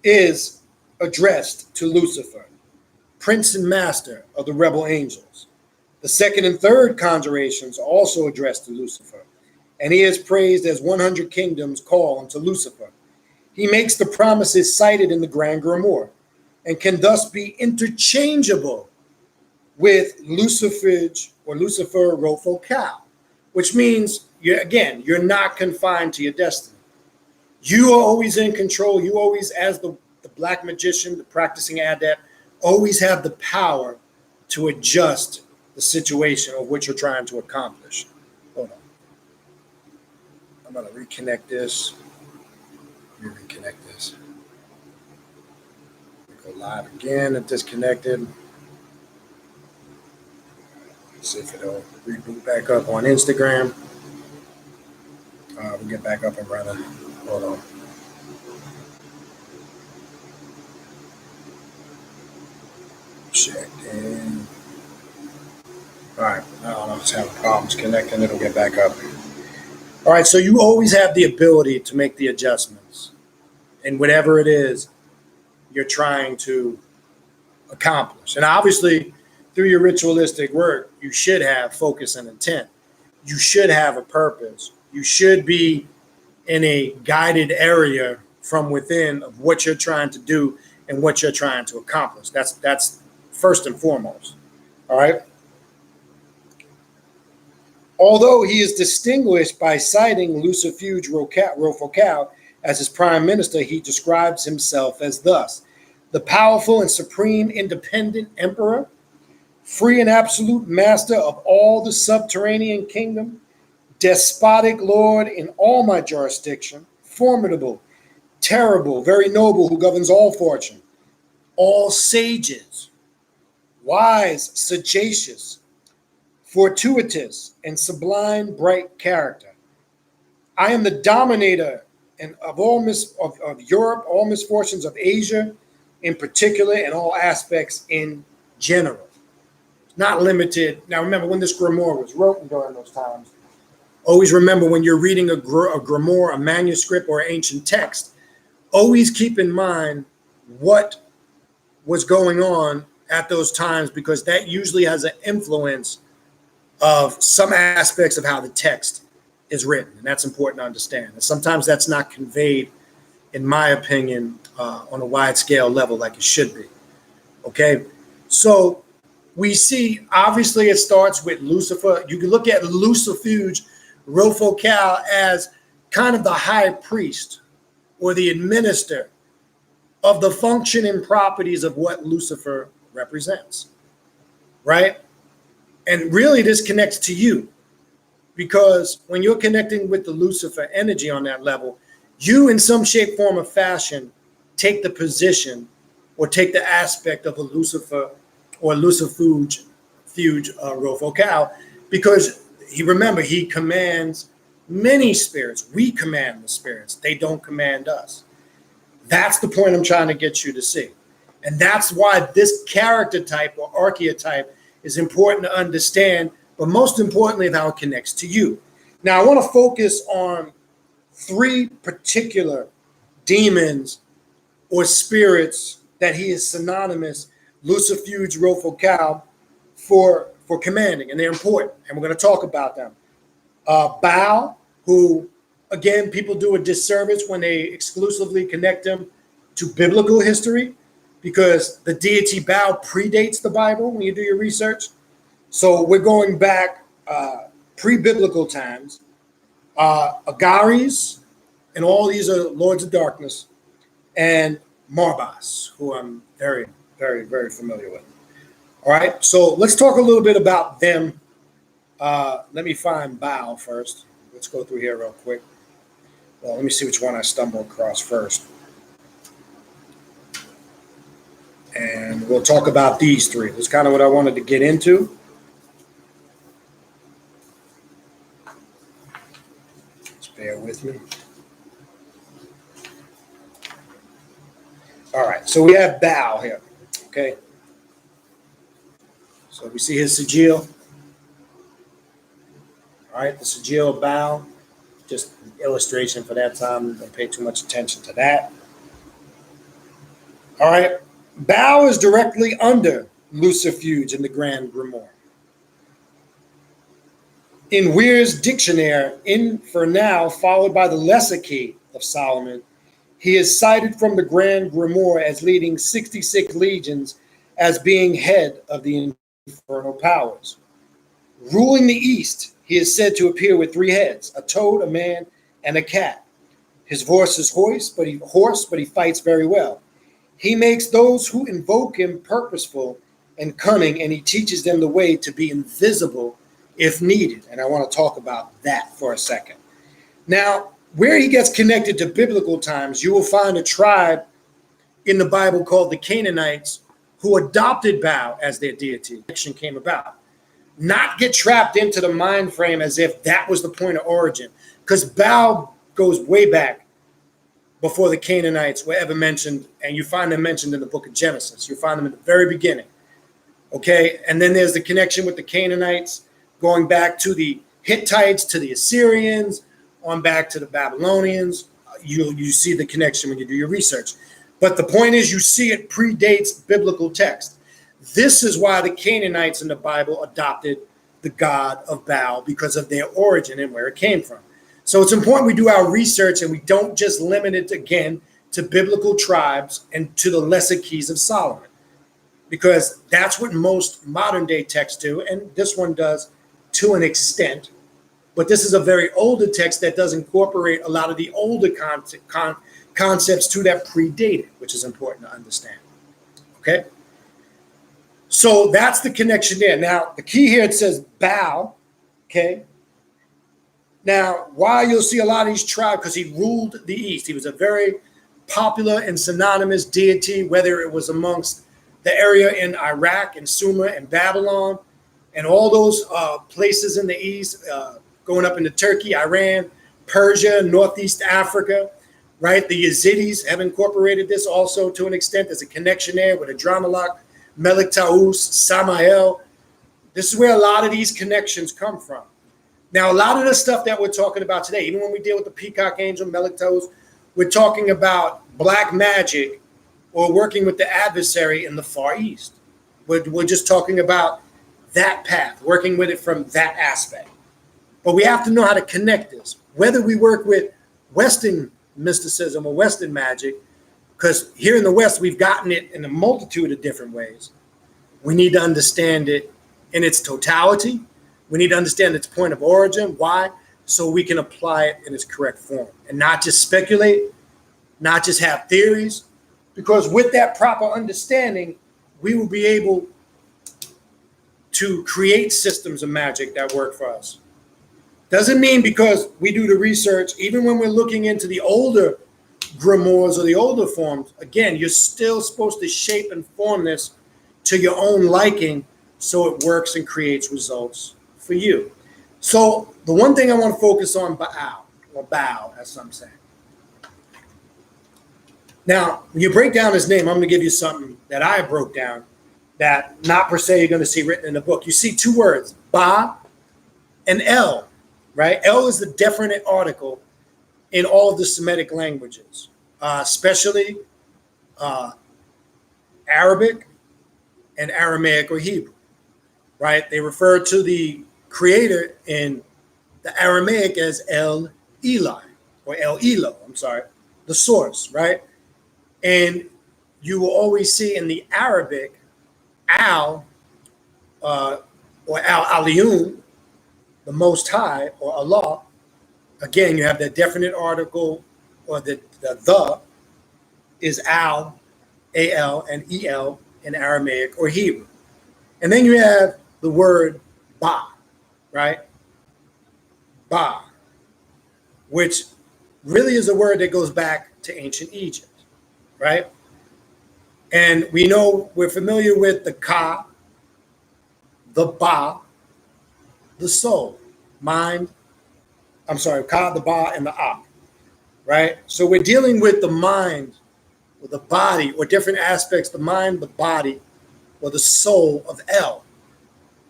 is addressed to Lucifer, Prince and Master of the rebel angels. The second and third conjurations are also addressed to Lucifer, and he is praised as 100 kingdoms call unto Lucifer. He makes the promises cited in the Grand Grimoire and can thus be interchangeable with Lucifuge or Lucifer Rofocale. which means, you're not confined to your destiny. You are always in control. You always, as the black magician, the practicing adept, always have the power to adjust the situation of what you're trying to accomplish. Hold on. I'm going to reconnect this. Let me reconnect this. Go live again. It disconnected. See if it'll reboot back up on Instagram. We'll get back up and running. Hold on. Check in. All right. I don't know if it's having problems connecting. It'll get back up. All right. So you always have the ability to make the adjustments in whatever it is you're trying to accomplish. And obviously, through your ritualistic work, you should have focus and intent. You should have a purpose. You should be in a guided area from within of what you're trying to do and what you're trying to accomplish. That's first and foremost. All right. Although he is distinguished by citing Lucifuge Rofocale as his prime minister, he describes himself as thus: the powerful and supreme independent emperor, free and absolute master of all the subterranean kingdom, despotic lord in all my jurisdiction, formidable, terrible, very noble, who governs all fortune, all sages, wise, sagacious, fortuitous, and sublime, bright character. I am the dominator of all of Europe, all misfortunes of Asia in particular, and all aspects in general. Not limited. Now, remember, when this grimoire was written during those times, always remember when you're reading a grimoire, a manuscript, or ancient text, always keep in mind what was going on at those times, because that usually has an influence of some aspects of how the text is written. And that's important to understand. And sometimes that's not conveyed, in my opinion, on a wide scale level like it should be. Okay. So we see, obviously, it starts with Lucifer. You can look at Lucifuge Rofocale as kind of the high priest or the administrator of the function and properties of what Lucifer represents, right? And really, this connects to you, because when you're connecting with the Lucifer energy on that level, you, in some shape, form, or fashion, take the position or take the aspect of a Lucifer or Lucifuge Rofocale, because he commands many spirits. We command the spirits. They don't command us. That's the point I'm trying to get you to see. And that's why this character type or archetype is important to understand, but most importantly, how it connects to you. Now, I want to focus on 3 particular demons or spirits that he is synonymous, Lucifuge Rofocale, for commanding, and they're important, and we're going to talk about them. Baal, who, again, people do a disservice when they exclusively connect him to biblical history, because the deity Baal predates the Bible when you do your research. So we're going back pre-biblical times. Agares, and all these are lords of darkness, and Marbas, who I'm very, very, very familiar with. All right, so let's talk a little bit about them. Let me find Baal first. Let's go through here real quick. Well, let me see which one I stumble across first. And we'll talk about these 3. That's kind of what I wanted to get into. Just bear with me. All right, so we have Baal here, okay? So we see his sigil. All right, the sigil of Baal, just an illustration for that time. Don't pay too much attention to that. All right, Baal is directly under Lucifuge in the Grand Grimoire. In Weir's Dictionary, Infernal, followed by the Lesser Key of Solomon, he is cited from the Grand Grimoire as leading 66 legions, as being head of the infernal powers. Ruling the East, He is said to appear with 3 heads, a toad, a man, and a cat. His voice is hoarse, but he fights very well. He makes those who invoke him purposeful and cunning, and he teaches them the way to be invisible if needed. And I want to talk about that for a second. Now, where he gets connected to biblical times, you will find a tribe in the Bible called the Canaanites who adopted Baal as their deity. Action came about. Not get trapped into the mind frame as if that was the point of origin, because Baal goes way back before the Canaanites were ever mentioned, and you find them mentioned in the book of Genesis. You find them in the very beginning. Okay, and then there's the connection with the Canaanites going back to the Hittites, to the Assyrians, on back to the Babylonians. You see the connection when you do your research. But the point is, you see it predates biblical text. This is why the Canaanites in the Bible adopted the god of Baal, because of their origin and where it came from. So it's important we do our research and we don't just limit it again to biblical tribes and to the lesser keys of Solomon, because that's what most modern day texts do, and this one does to an extent. But this is a very older text that does incorporate a lot of the older concepts too that predated, which is important to understand. Okay? So that's the connection there. Now, the key here, it says Baal, okay? Now, why you'll see a lot of these tribes, because he ruled the East. He was a very popular and synonymous deity, whether it was amongst the area in Iraq and Sumer and Babylon and all those places in the East, going up into Turkey, Iran, Persia, Northeast Africa, right? The Yazidis have incorporated this also to an extent. There's a connection there with Adramelech, Melik Taus, Samael. This is where a lot of these connections come from. Now, a lot of the stuff that we're talking about today, even when we deal with the peacock angel, Melik Taus, we're talking about black magic or working with the adversary in the Far East. We're just talking about that path, working with it from that aspect. But we have to know how to connect this, whether we work with Western mysticism or Western magic, because here in the West, we've gotten it in a multitude of different ways. We need to understand it in its totality. We need to understand its point of origin. Why? So we can apply it in its correct form and not just speculate, not just have theories, because with that proper understanding, we will be able to create systems of magic that work for us. Doesn't mean because we do the research, even when we're looking into the older grimoires or the older forms, again, you're still supposed to shape and form this to your own liking so it works and creates results for you. So the one thing I want to focus on, Baal, or Baal, as some say. Now, when you break down his name, I'm going to give you something that I broke down that not per se you're going to see written in the book. You see 2 words, Ba and El, right? El is the definite article in all of the Semitic languages, especially Arabic and Aramaic or Hebrew, right? They refer to the creator in the Aramaic as El Eli, or El Elo, the source, right? And you will always see in the Arabic, Al, or Al-Aliyun, the Most High, or Allah. Again, you have that definite article, or the is Al, A-L, and E-L in Aramaic or Hebrew. And then you have the word Ba, right? Ba, which really is a word that goes back to ancient Egypt, right? And we know, we're familiar with the Ka, the Ba, the soul, mind. Ka, the Ba, and the Ah, right? So we're dealing with the mind, or the body, or different aspects, the mind, the body, or the soul of El,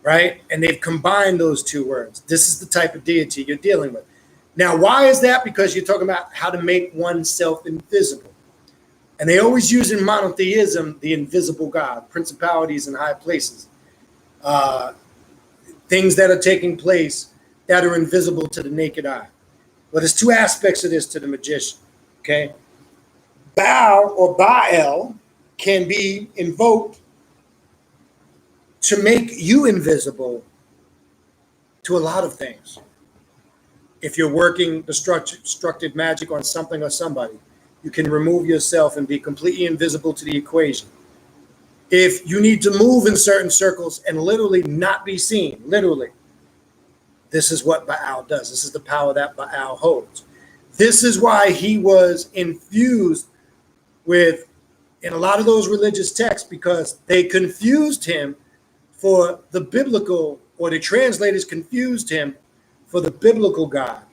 right? And they've combined those 2 words. This is the type of deity you're dealing with. Now, why is that? Because you're talking about how to make oneself invisible. And they always use in monotheism the invisible God, principalities in high places, things that are taking place that are invisible to the naked eye. Well, there's 2 aspects of this to the magician, okay? Baal or Baal can be invoked to make you invisible to a lot of things. If you're working destructive magic on something or somebody, you can remove yourself and be completely invisible to the equation. If you need to move in certain circles and literally not be seen, literally, this is what Baal does. This is the power that Baal holds. This is why he was infused with, in a lot of those religious texts, because they confused him for the biblical, or the translators confused him for the biblical God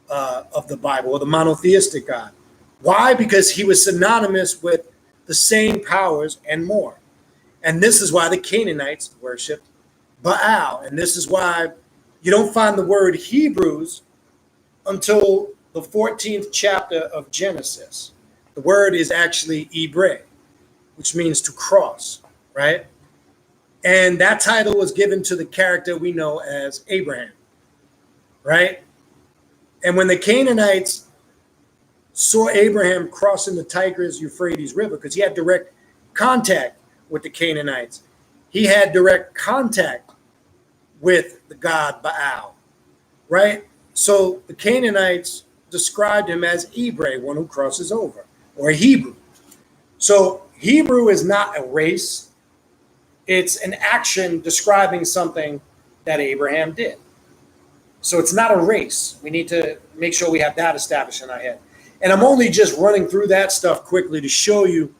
of the Bible, or the monotheistic God. Why? Because he was synonymous with the same powers and more. And this is why the Canaanites worshiped Baal. And this is why you don't find the word Hebrews until the 14th chapter of Genesis. The word is actually Ibre, which means to cross, right? And that title was given to the character we know as Abraham, right? And when the Canaanites saw Abraham crossing the Tigris-Euphrates River, because he had direct contact with the Canaanites, he had direct contact with the god Baal, right? So the Canaanites described him as Ibre, one who crosses over, or a Hebrew. So Hebrew is not a race. It's an action describing something that Abraham did. So it's not a race. We need to make sure we have that established in our head. And I'm only just running through that stuff quickly to show you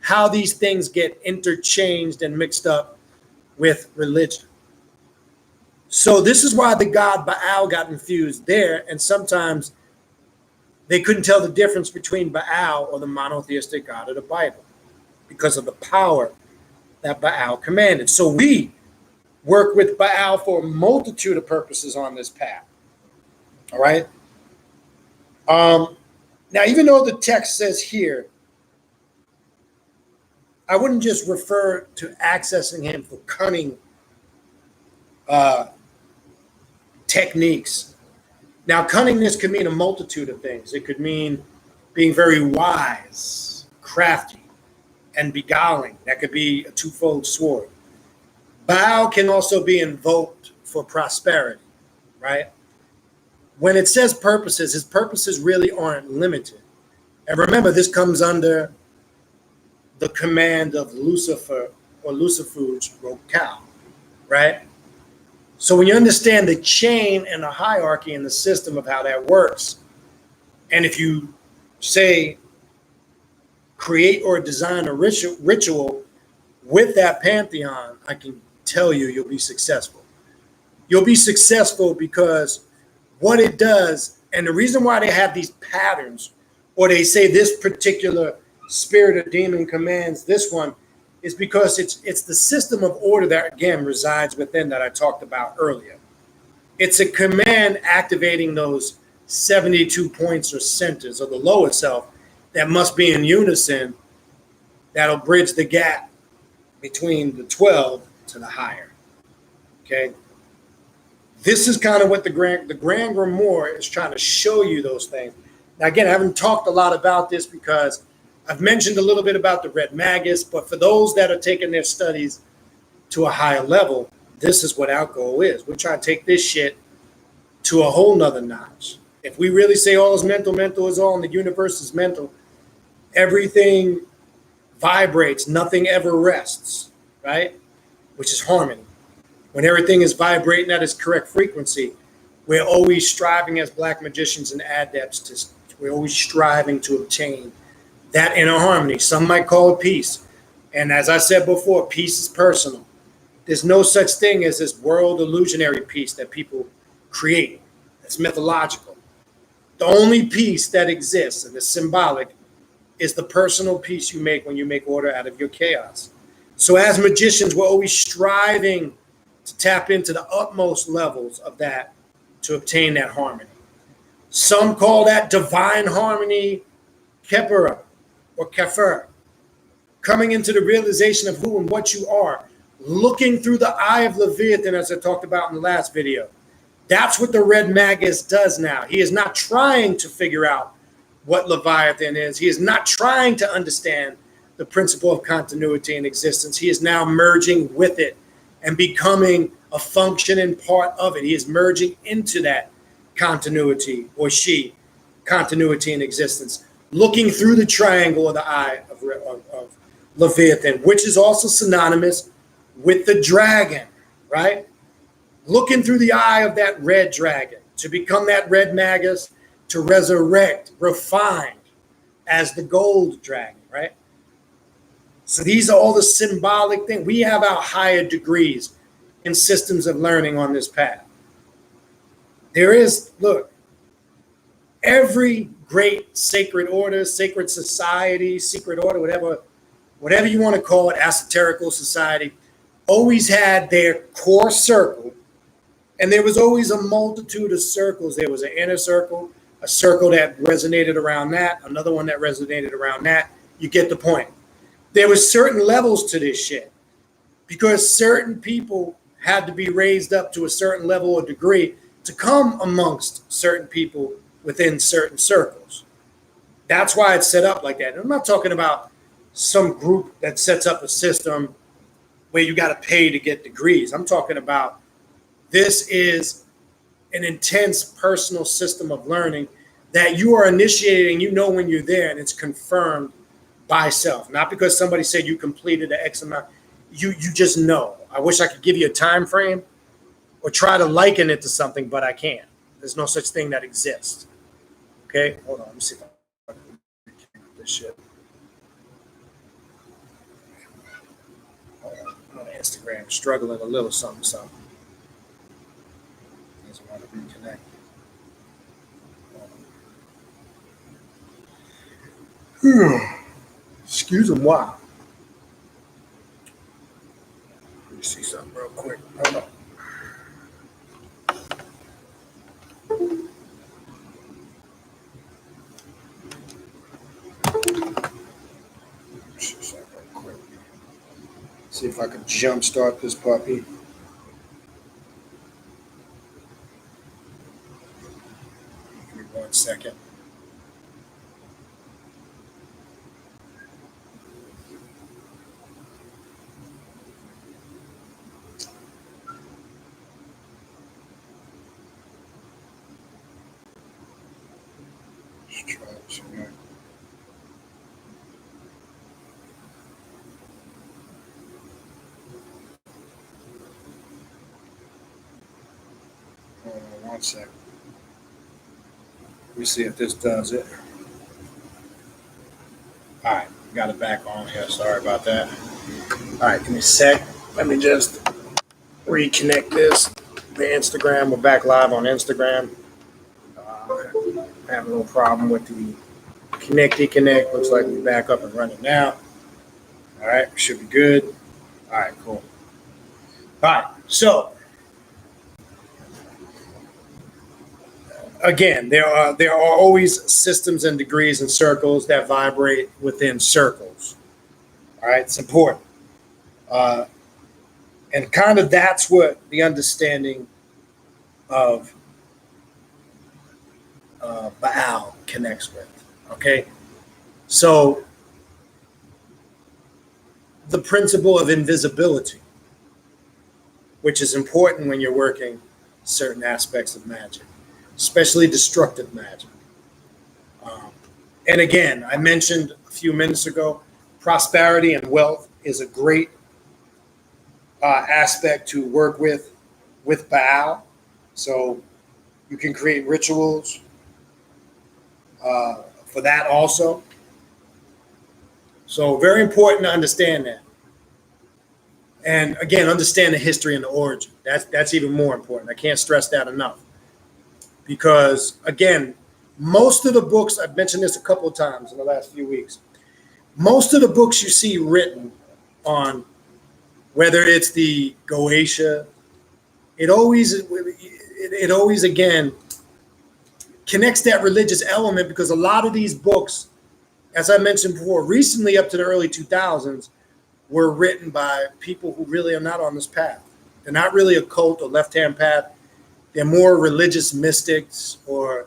how these things get interchanged and mixed up with religion. So this is why the god Baal got infused there, and sometimes they couldn't tell the difference between Baal or the monotheistic God of the Bible because of the power that Baal commanded. So we work with Baal for a multitude of purposes on this path. All right. Now, even though the text says here, I wouldn't just refer to accessing him for cunning techniques. Now, cunningness could mean a multitude of things. It could mean being very wise, crafty, and beguiling. That could be a twofold sword. Baal can also be invoked for prosperity, right? When it says purposes, his purposes really aren't limited. And remember, this comes under the command of Lucifer, or Lucifuge Rofocale, right? So when you understand the chain and the hierarchy and the system of how that works, and if you say create or design a ritual with that pantheon, I can tell you you'll be successful. You'll be successful because what it does, and the reason why they have these patterns, or they say this particular spirit or demon commands this one, is because it's the system of order that, again, resides within that I talked about earlier. It's a command activating those 72 points or centers, or the lower self, that must be in unison, that'll bridge the gap between the 12 to the higher. Okay? This is kind of what the Grand Grimoire is trying to show you, those things. Now, again, I haven't talked a lot about this because I've mentioned a little bit about the Red Magus, but for those that are taking their studies to a higher level, this is what our goal is. We're trying to take this shit to a whole nother notch. If we really say all is mental, mental is all, and the universe is mental, everything vibrates, nothing ever rests, right? Which is harmony. When everything is vibrating at its correct frequency, we're always striving as black magicians and adepts we're always striving to obtain that inner harmony. Some might call it peace. And as I said before, peace is personal. There's no such thing as this world illusionary peace that people create. That's mythological. The only peace that exists, and is symbolic, is the personal peace you make when you make order out of your chaos. So as magicians, we're always striving to tap into the utmost levels of that to obtain that harmony. Some call that divine harmony Kepera or Kefer, coming into the realization of who and what you are, looking through the eye of Leviathan, as I talked about in the last video. That's what the Red Magus does now. He is not trying to figure out what Leviathan is. He is not trying to understand the principle of continuity and existence. He is now merging with it and becoming a functioning part of it. He is merging into that continuity, or she, continuity in existence, looking through the triangle of the eye of Leviathan, which is also synonymous with the dragon, right? Looking through the eye of that red dragon to become that red magus, to resurrect, refined as the gold dragon, right? So these are all the symbolic things. We have our higher degrees in systems of learning on this path. There is, look, every great sacred order, sacred society, secret order, whatever you want to call it, esoterical society, always had their core circle, and there was always a multitude of circles. There was an inner circle, a circle that resonated around that, another one that resonated around that. You get the point. There were certain levels to this shit because certain people had to be raised up to a certain level or degree to come amongst certain people within certain circles. That's why it's set up like that. And I'm not talking about some group that sets up a system where you got to pay to get degrees. I'm talking about this is an intense personal system of learning that you are initiating. You know when you're there, and it's confirmed by self, not because somebody said you completed an X amount. You just know. I wish I could give you a time frame or try to liken it to something, but I can't. There's no such thing that exists. Okay, hold on. Let me see if I can reconnect this shit. I'm on Instagram, struggling a little something. Doesn't want to reconnect. Excuse me, wow. Let me see something real quick. Hold on. See something real quick. See if I can jumpstart this puppy. Give me 1 second. Hold on 1 second. Let me see if this does it. All right, got it back on here. Sorry about that. All right, give me a sec. Let me just reconnect this. The Instagram, we're back live on Instagram. I have a little problem with the connect. Looks like we're back up and running now. All right, should be good. All right, cool. All right, so again, there are always systems and degrees and circles that vibrate within circles. All right, it's important. And kind of that's what the understanding of Baal connects with. Okay, so the principle of invisibility, which is important when you're working certain aspects of magic, especially destructive magic. And again, I mentioned a few minutes ago, prosperity and wealth is a great aspect to work with Baal. So you can create rituals for that also. So very important to understand that. And again, understand the history and the origin. That's even more important. I can't stress that enough. Because again, most of the books, I've mentioned this a couple of times in the last few weeks, most of the books you see written on, whether it's the Goetia, it always again connects that religious element, because a lot of these books, as I mentioned before, recently up to the early 2000s, were written by people who really are not on this path. They're not really occult or left-hand path. They're more religious mystics or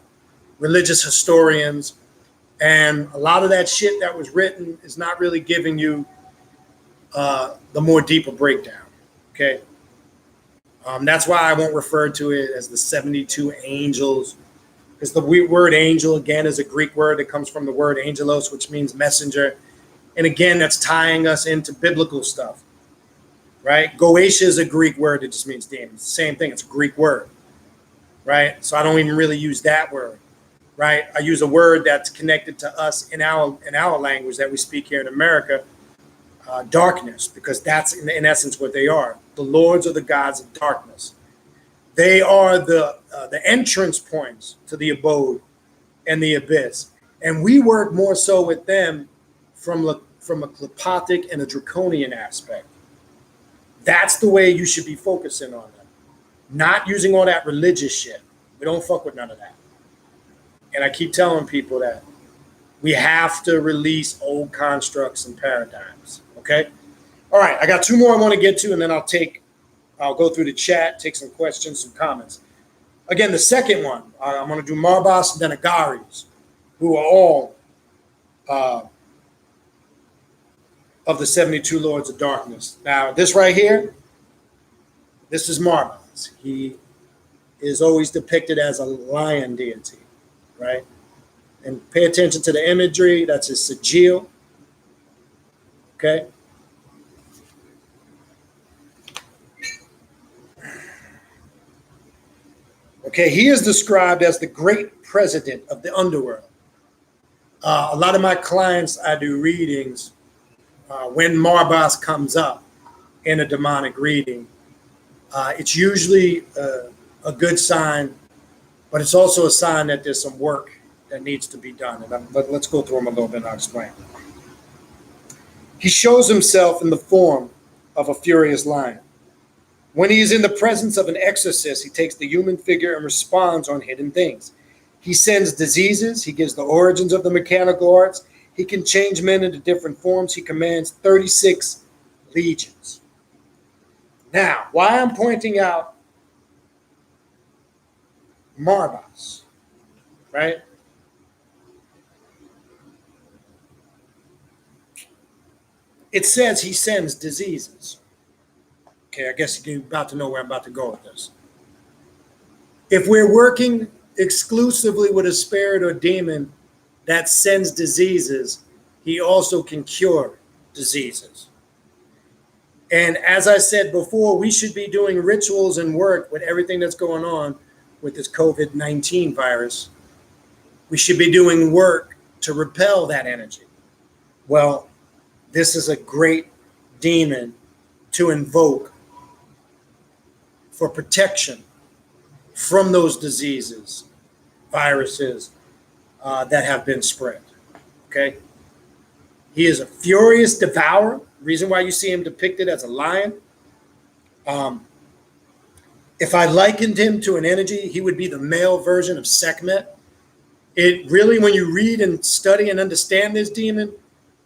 religious historians. And a lot of that shit that was written is not really giving you the more deeper breakdown, okay? That's why I won't refer to it as the 72 angels, because the word angel, again, is a Greek word that comes from the word angelos, which means messenger. And again, that's tying us into biblical stuff, right? Goetia is a Greek word that just means demon. It's the same thing. It's a Greek word, right? So I don't even really use that word, right? I use a word that's connected to us in our language that we speak here in America, darkness, because that's in essence what they are. The lords are the gods of darkness. They are the entrance points to the abode and the abyss. And we work more so with them from a klepothic and a draconian aspect. That's the way you should be focusing on them. Not using all that religious shit. We don't fuck with none of that. And I keep telling people that we have to release old constructs and paradigms. Okay? All right, I got two more I want to get to, and then I'll go through the chat, take some questions, some comments. Again, the second one, I'm going to do Marbas and Agares, who are all of the 72 Lords of Darkness. Now, this right here, this is Marbas. He is always depicted as a lion deity, right? And pay attention to the imagery. That's his sigil. Okay? Okay, he is described as the great president of the underworld. A lot of my clients, I do readings when Marbas comes up in a demonic reading. It's usually a good sign, but it's also a sign that there's some work that needs to be done. But let's go through them a little bit and I'll explain. He shows himself in the form of a furious lion. When he is in the presence of an exorcist, he takes the human figure and responds on hidden things. He sends diseases. He gives the origins of the mechanical arts. He can change men into different forms. He commands 36 legions. Now, why I'm pointing out Marbas, right? It says he sends diseases. Okay, I guess you're about to know where I'm about to go with this. If we're working exclusively with a spirit or demon that sends diseases, he also can cure diseases. And as I said before, we should be doing rituals and work with everything that's going on with this COVID-19 virus. We should be doing work to repel that energy. Well, this is a great demon to invoke for protection from those diseases, viruses that have been spread. Okay? He is a furious devourer. Reason why you see him depicted as a lion. If I likened him to an energy, he would be the male version of Sekhmet. It really, when you read and study and understand this demon,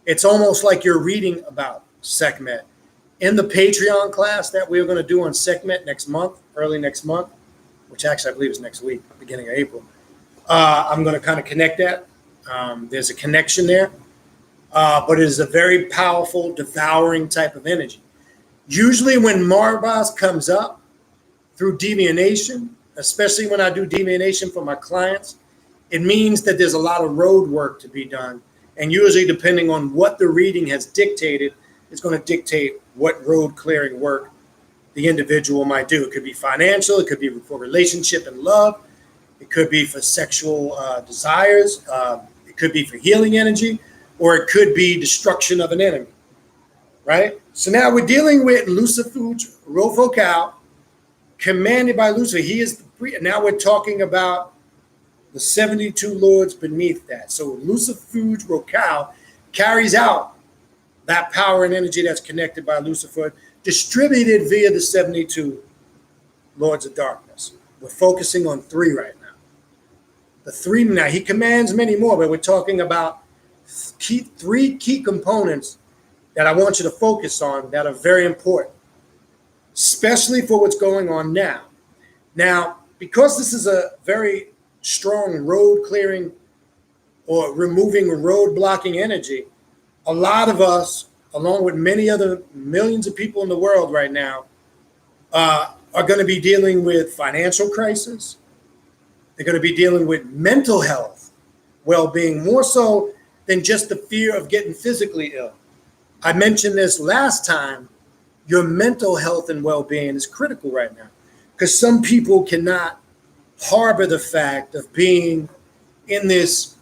it's almost like you're reading about Sekhmet. In the Patreon class that we're going to do on Sekhmet next month, early next month, which actually I believe is next week, beginning of April, I'm going to kind of connect that. There's a connection there, but it is a very powerful, devouring type of energy. Usually when Marbas comes up through devianation, especially when I do devianation for my clients, it means that there's a lot of road work to be done. And usually depending on what the reading has dictated, it's going to dictate what road clearing work the individual might do. It could be financial. It could be for relationship and love. It could be for sexual desires. It could be for healing energy, or it could be destruction of an enemy, right? So now we're dealing with Lucifer Rofocale, commanded by Lucifer. He is now we're talking about the 72 lords beneath that. So Lucifuge Rofocale carries out that power and energy that's connected by Lucifer, distributed via the 72 lords of darkness. We're focusing on 3 right now. The 3 now, he commands many more, but we're talking about 3 key components that I want you to focus on that are very important, especially for what's going on now. Now, because this is a very strong road clearing or removing road blocking energy, a lot of us, along with many other millions of people in the world right now, are going to be dealing with financial crisis. They're going to be dealing with mental health, well-being, more so than just the fear of getting physically ill. I mentioned this last time. Your mental health and well-being is critical right now because some people cannot harbor the fact of being in this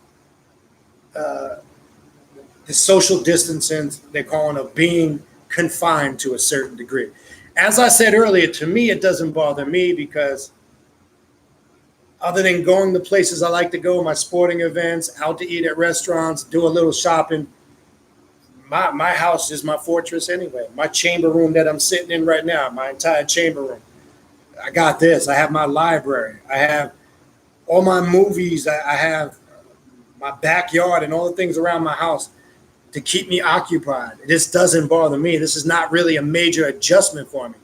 social distancing, they're calling, of being confined to a certain degree. As I said earlier, to me, it doesn't bother me because other than going to places I like to go, my sporting events, out to eat at restaurants, do a little shopping, my house is my fortress anyway. My chamber room that I'm sitting in right now, my entire chamber room. I got this. I have my library. I have all my movies. I have my backyard and all the things around my house to keep me occupied. This doesn't bother me. This is not really a major adjustment for me.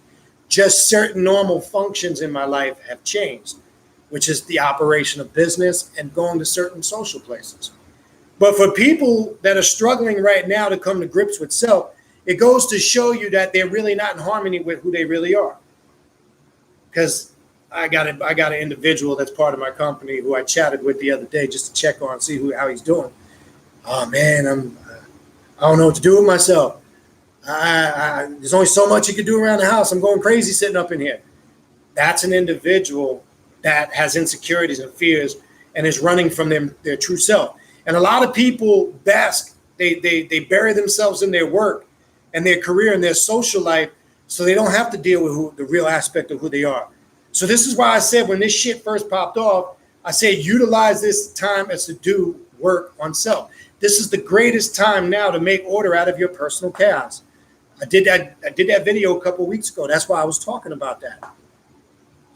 Just certain normal functions in my life have changed, which is the operation of business and going to certain social places. But for people that are struggling right now to come to grips with self, it goes to show you that they're really not in harmony with who they really are. Because I got an individual that's part of my company who I chatted with the other day just to check on, see how he's doing. Oh man, I don't know what to do with myself. There's only so much you can do around the house. I'm going crazy sitting up in here. That's an individual that has insecurities and fears and is running from their true self. And a lot of people they bury themselves in their work and their career and their social life so they don't have to deal with the real aspect of who they are. So this is why I said when this shit first popped off, I said utilize this time as to do work on self. This is the greatest time now to make order out of your personal chaos. I did that video a couple of weeks ago. That's why I was talking about that.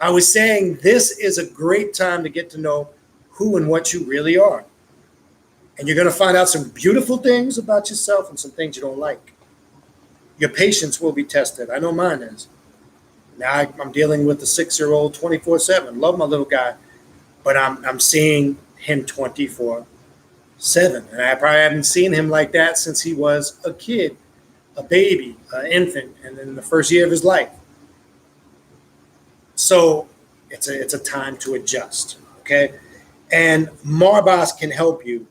I was saying this is a great time to get to know who and what you really are. And you're going to find out some beautiful things about yourself and some things you don't like. Your patience will be tested. I know mine is. Now I'm dealing with a 6-year-old 24/7. Love my little guy, but I'm seeing him 24/7. And I probably haven't seen him like that since he was a kid, a baby, an infant, and in the first year of his life. So it's a time to adjust, okay? And Marbas can help you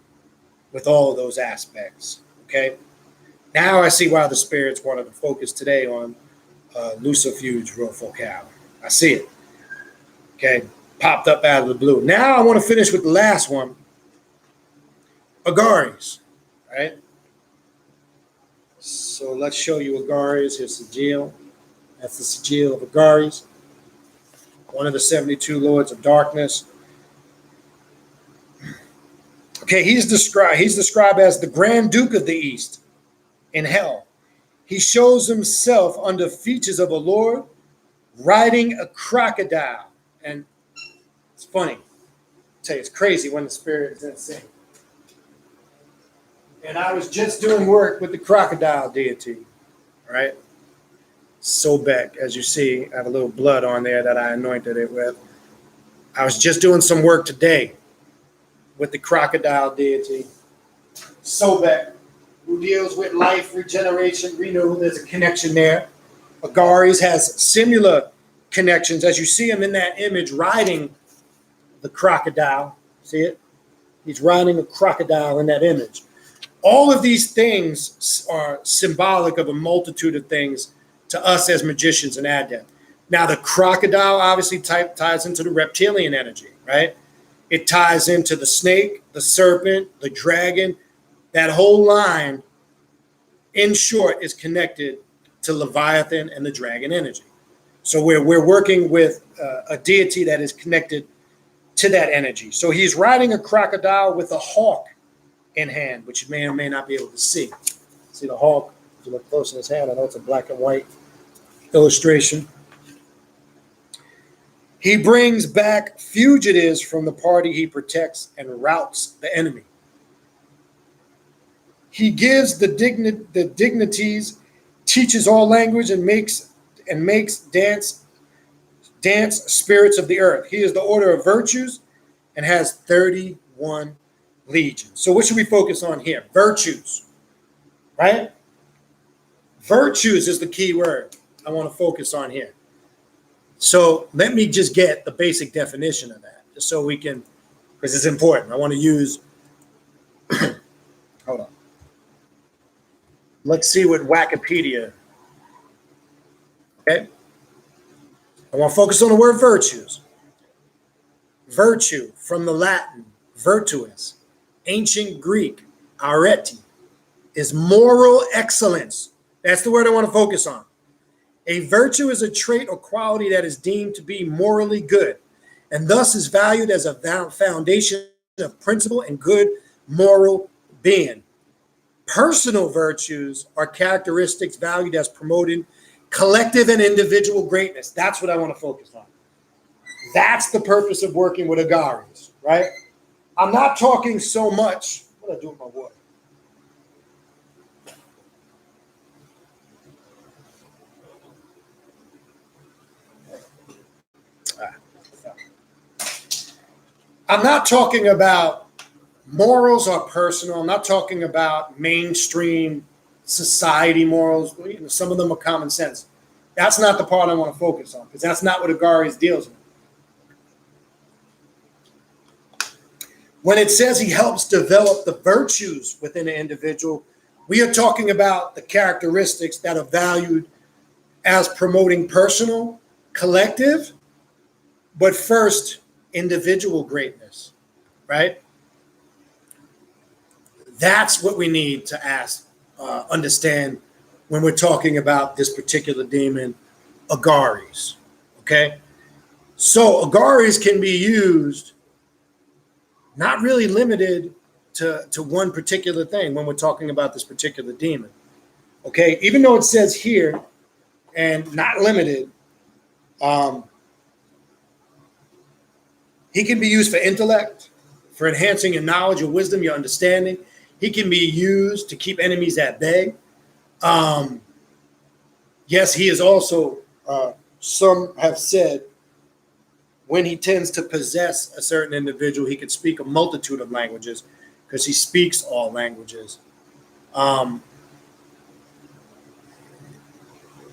with all of those aspects, okay? Now I see why the spirits wanted to focus today on Lucifuge Rofocale. I see it, okay? Popped up out of the blue. Now I want to finish with the last one, Agares, right? So let's show you Agares. Here's the sigil. That's the sigil of Agares, one of the 72 lords of darkness. Okay, he's described as the Grand Duke of the East in hell. He shows himself under features of a lord riding a crocodile. And it's funny. I tell you, it's crazy when the spirit is insane. And I was just doing work with the crocodile deity, right? Sobek, as you see, I have a little blood on there that I anointed it with. I was just doing some work today with the crocodile deity, Sobek, who deals with life, regeneration, renew. There's a connection there. Agares has similar connections. As you see him in that image riding the crocodile. See it? He's riding a crocodile in that image. All of these things are symbolic of a multitude of things to us as magicians and adepts. Now, the crocodile obviously ties into the reptilian energy, right? It ties into the snake, the serpent, the dragon. That whole line, in short, is connected to Leviathan and the dragon energy. So we're working with a deity that is connected to that energy. So he's riding a crocodile with a hawk in hand, which you may or may not be able to see. See the hawk? If you look close in his hand, I know it's a black and white illustration. He brings back fugitives from the party he protects and routs the enemy. He gives the dignities, teaches all language, and makes dance spirits of the earth. He is the order of virtues and has 31 legions. So what should we focus on here? Virtues, right? Virtues is the key word I want to focus on here. So let me just get the basic definition of that, just so we can, because it's important. I want to use, hold on. Let's see what Wikipedia, okay? I want to focus on the word virtues. Virtue, from the Latin, virtuous, ancient Greek, arete, is moral excellence. That's the word I want to focus on. A virtue is a trait or quality that is deemed to be morally good, and thus is valued as a foundation of principle and good moral being. Personal virtues are characteristics valued as promoting collective and individual greatness. That's what I want to focus on. That's the purpose of working with Agares, right? I'm not talking so much. What do I do with my water? I'm not talking about morals are personal. I'm not talking about mainstream society morals. Some of them are common sense. That's not the part I want to focus on, because that's not what Agares deals with. When it says he helps develop the virtues within an individual, we are talking about the characteristics that are valued as promoting personal, collective, but first, individual greatness, right? That's what we need to understand when we're talking about this particular demon, Agares, okay? So Agares can be used, not really limited to one particular thing when we're talking about this particular demon, okay? Even though it says here, and not limited, he can be used for intellect, for enhancing your knowledge, your wisdom, your understanding. He can be used to keep enemies at bay. Yes, he is also, some have said, when he tends to possess a certain individual, he could speak a multitude of languages because he speaks all languages.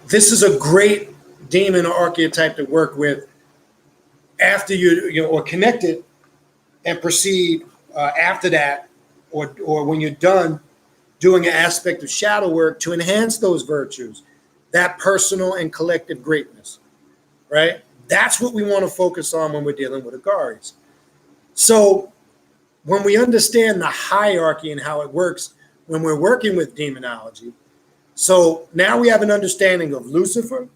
This is a great demon or archetype to work with after or connect it and proceed after that, or when you're done doing an aspect of shadow work to enhance those virtues, that personal and collective greatness, right? That's what we want to focus on when we're dealing with Agares. So when we understand the hierarchy and how it works when we're working with demonology, so now we have an understanding of Lucifer.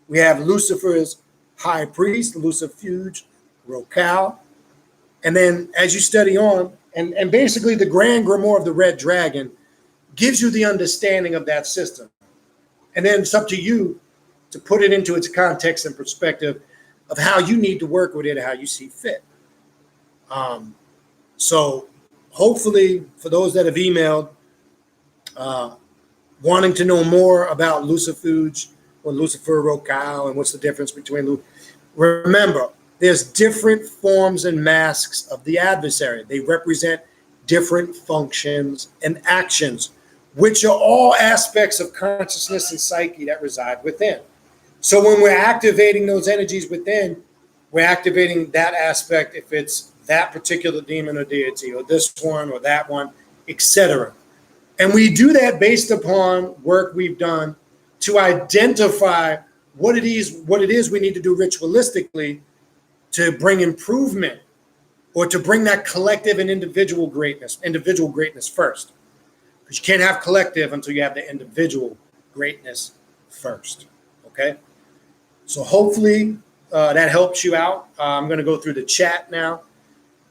We have Lucifer's high priest, Lucifuge, Rofocale. And then as you study on, and basically the grand grimoire of the Red Dragon gives you the understanding of that system. And then it's up to you to put it into its context and perspective of how you need to work with it and how you see fit. So hopefully for those that have emailed wanting to know more about Lucifuge or Lucifer Rofocale and what's the difference between, remember, there's different forms and masks of the adversary. They represent different functions and actions, which are all aspects of consciousness and psyche that reside within. So when we're activating those energies within, we're activating that aspect if it's that particular demon or deity, or this one or that one, etc. And we do that based upon work we've done to identify what it is we need to do ritualistically to bring improvement, or to bring that collective and individual greatness first. Because you can't have collective until you have the individual greatness first, okay? So hopefully that helps you out. I'm going to go through the chat now,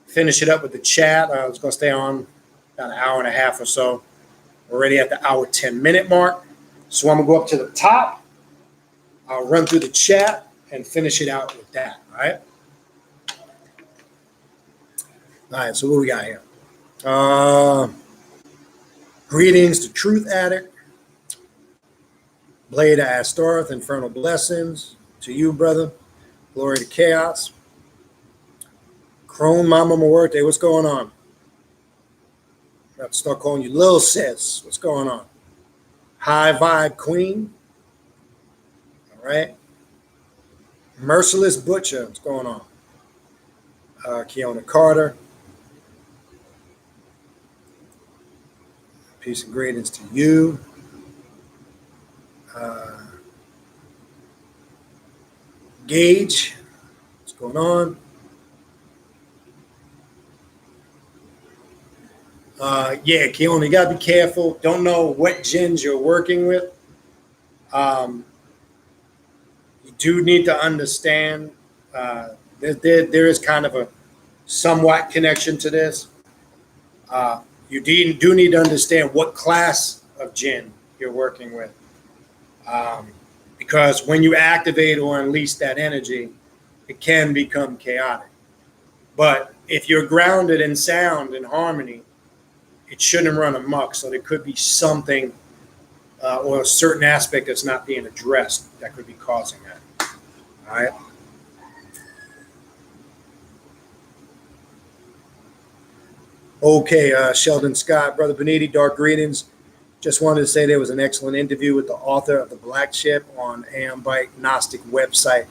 finish it up with the chat. I was going to stay on about an hour and a half or so. We're already at the hour 10-minute mark. So I'm going to go up to the top. I'll run through the chat and finish it out with that, all right? All right, so what we got here? Greetings to Truth Addict. Blade of Astareth, Infernal Blessings. To you, brother. Glory to Chaos. Crone Mama Muerte, what's going on? I have to start calling you Lil Sis. What's going on? High Vibe Queen. All right. Merciless Butcher, what's going on? Keona Carter, peace and greetings to you. Gage, what's going on? Yeah, Keona, you gotta be careful. Don't know what gins you're working with. You do need to understand there is kind of a somewhat connection to this. You do need to understand what class of jinn you're working with. Because when you activate or unleash that energy, it can become chaotic. But if you're grounded in sound and harmony, it shouldn't run amok. So there could be something or a certain aspect that's not being addressed that could be causing that. All right. Okay, Sheldon Scott, Brother Beniti, dark greetings. Just wanted to say there was an excellent interview with the author of The Black Ship on Ambite Gnostic website.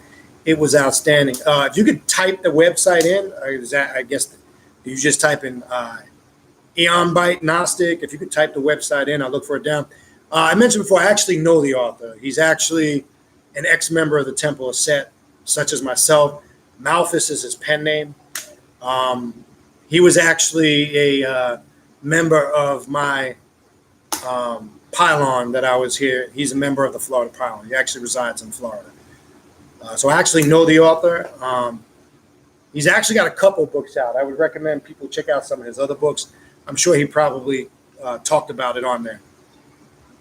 It was outstanding. If you could type the website in, I guess you just type in Ambite Gnostic. If you could type the website in, I'll look for it down. I mentioned before, I actually know the author. He's actually an ex-member of the Temple of Set, such as myself. Malthus is his pen name. He was actually a member of my pylon that I was here. He's a member of the Florida pylon. He actually resides in Florida. So I actually know the author. He's actually got a couple books out. I would recommend people check out some of his other books. I'm sure he probably talked about it on there.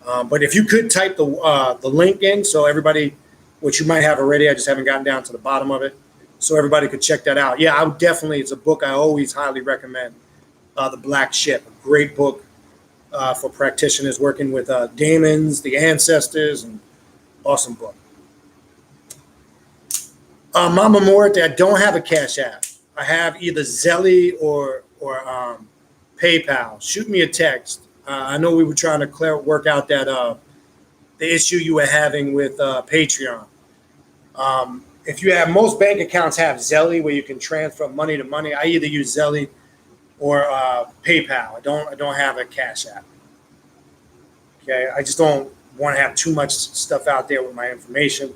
But if you could type the link in, so everybody, which you might have already, I just haven't gotten down to the bottom of it, so everybody could check that out. Yeah, I would definitely. It's a book I always highly recommend. The Black Ship, a great book for practitioners working with demons, the ancestors, and awesome book. Mama Morte, I don't have a Cash App. I have either Zelly or PayPal. Shoot me a text. I know we were trying to work out that the issue you were having with Patreon. If you have, most bank accounts have Zelly where you can transfer money to money. I either use Zelly or PayPal. I don't have a Cash App. Okay, I just don't want to have too much stuff out there with my information,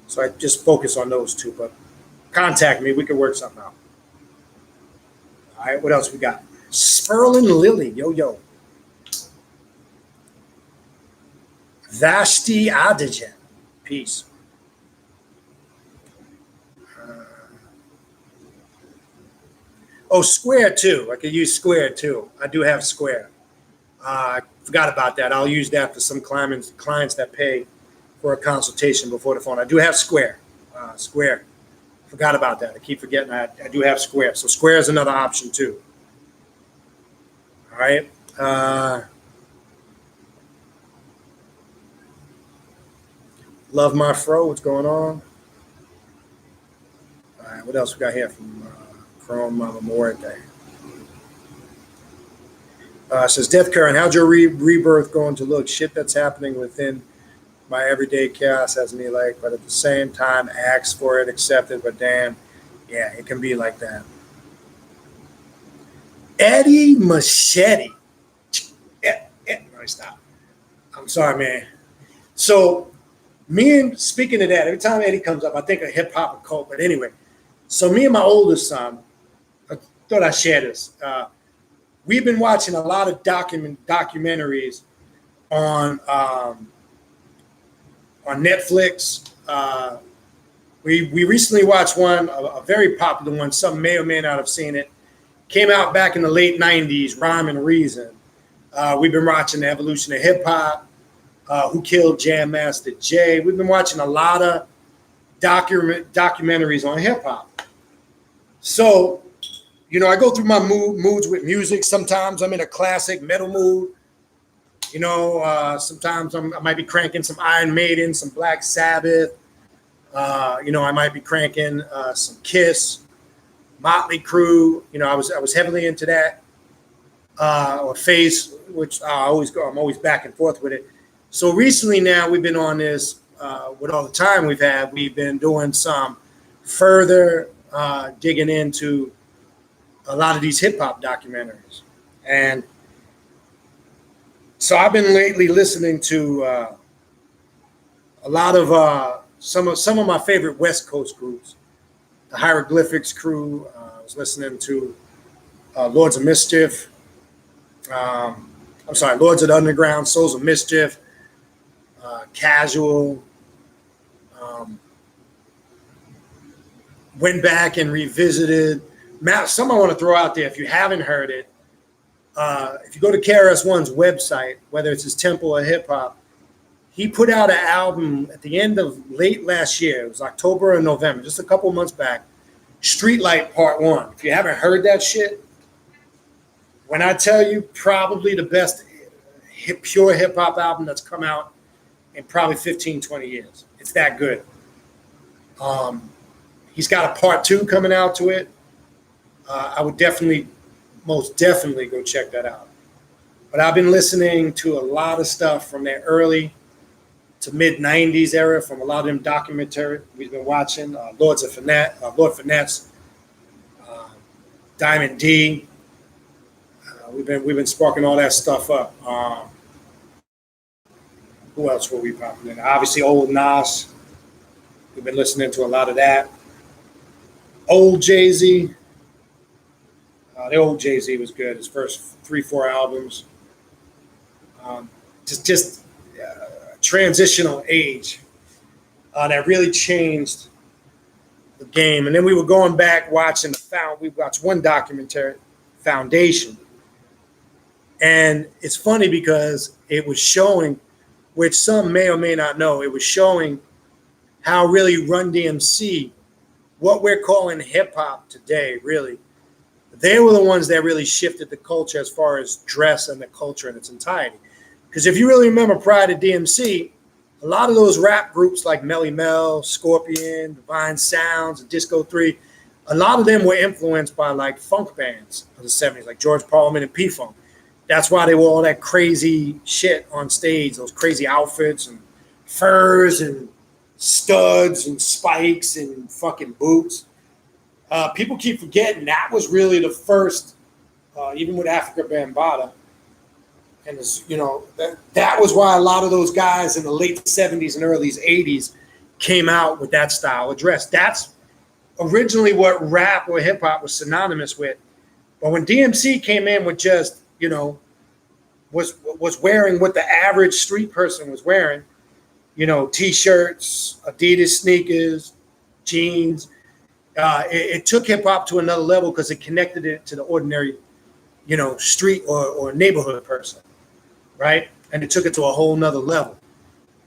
so I just focus on those two. But contact me, we can work something out. All right, what else we got? Sperlin Lily, yo. Vashti Adijan, peace. Square too. I could use Square too. I do have Square. I forgot about that. I'll use that for some clients that pay for a consultation before the phone. I do have Square. Square. Forgot about that. I keep forgetting. I do have Square. So Square is another option too. All right. Love my fro. What's going on? All right. What else we got here from Chrome Mama Morte? Says Death Current, how's your rebirth going to look? Shit that's happening within my everyday chaos has me like, but at the same time, ask for it, accept it, but damn, yeah, it can be like that. Eddie Machete. No, stop. I'm sorry, man. So, speaking of that, every time Eddie comes up, I think of hip hop occult, but anyway. So me and my oldest son, I thought I'd share this. We've been watching a lot of documentaries on Netflix. We recently watched one, a very popular one. Some may or may not have seen it. Came out back in the late 90s, Rhyme and Reason. We've been watching the evolution of hip hop, Who Killed Jam Master Jay. We've been watching a lot of documentaries on hip hop. So, I go through my moods with music. Sometimes I'm in a classic metal mood. Sometimes I might be cranking some Iron Maiden, some Black Sabbath. I might be cranking some Kiss, Motley Crue. I was heavily into that. Or Face, which I'm always back and forth with it. So recently now we've been on this, with all the time we've been doing some further digging into a lot of these hip hop documentaries. And so I've been lately listening to a lot of some of my favorite West Coast groups, the Hieroglyphics crew. I was listening to Lords of Mischief. Lords of the Underground, Souls of Mischief, Casual. Went back and revisited. Some I want to throw out there if you haven't heard it. If you go to KRS-One's website, whether it's his Temple or Hip Hop, he put out an album at the end of late last year. It was October or November, just a couple months back. Streetlight Part 1. If you haven't heard that shit, when I tell you probably the best pure hip hop album that's come out in probably 15, 20 years. It's that good. He's got a Part 2 coming out to it. I would most definitely go check that out. But I've been listening to a lot of stuff from their early to mid 90s era, from a lot of them documentaries we've been watching. Lord Finette's, Diamond D. We've been sparking all that stuff up. Who else were we popping in? Obviously, old Nas. We've been listening to a lot of that. Old Jay-Z. The old Jay-Z was good. His first 3-4 albums. Just transitional age that really changed the game. And then we were going back watching we watched one documentary, Foundation. And it's funny because it was showing, which some may or may not know, it was showing how really Run DMC, what we're calling hip hop today, really, they were the ones that really shifted the culture as far as dress and the culture in its entirety. Because if you really remember prior to DMC, a lot of those rap groups like Melly Mel, Scorpion, Divine Sounds, and Disco 3, a lot of them were influenced by like funk bands of the 70s, like George Parliament and P-Funk. That's why they wore all that crazy shit on stage, those crazy outfits and furs and studs and spikes and fucking boots. People keep forgetting that was really the first, even with Africa Bambaataa. And that was why a lot of those guys in the late 70s and early 80s came out with that style of dress. That's originally what rap or hip hop was synonymous with. But when DMC came in with just, was wearing what the average street person was wearing, T-shirts, Adidas sneakers, jeans. It took hip hop to another level because it connected it to the ordinary, street or neighborhood person, right? And it took it to a whole nother level.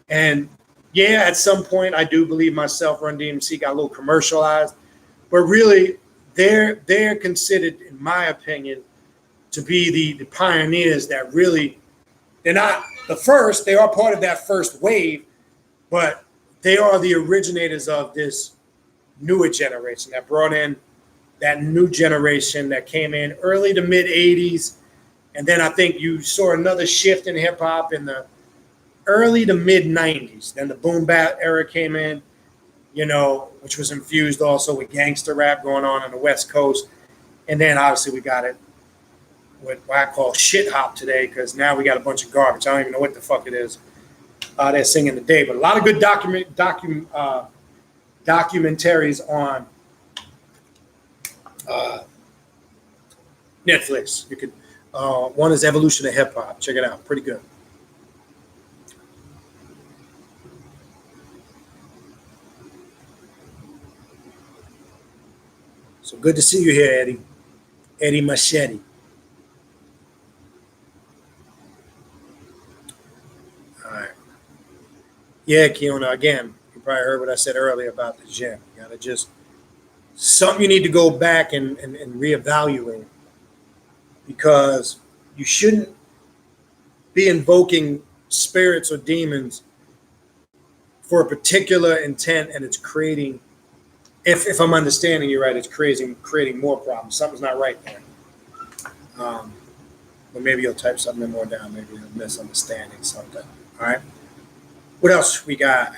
And yeah, at some point, I do believe myself, Run DMC got a little commercialized, but really, they're considered, in my opinion, to be the pioneers that really, they're not the first, they are part of that first wave, but they are the originators of this newer generation that brought in that new generation that came in early to mid 80s. And then I think you saw another shift in hip hop in the early to mid 90s. Then the boom bap era came in, which was infused also with gangster rap going on the West Coast. And then obviously we got it what I call shit hop today, because now we got a bunch of garbage. I don't even know what the fuck it is they're singing today. But a lot of good documentaries on Netflix. You could one is Evolution of Hip Hop. Check it out. Pretty good. So good to see you here, Eddie. Eddie Machete. Yeah, Kiona, again, you probably heard what I said earlier about the gym. You got to just, something you need to go back and reevaluate, because you shouldn't be invoking spirits or demons for a particular intent, and it's creating, if I'm understanding you right, it's creating more problems. Something's not right there. But maybe you'll type something more down. Maybe you're misunderstanding something. All right. What else we got?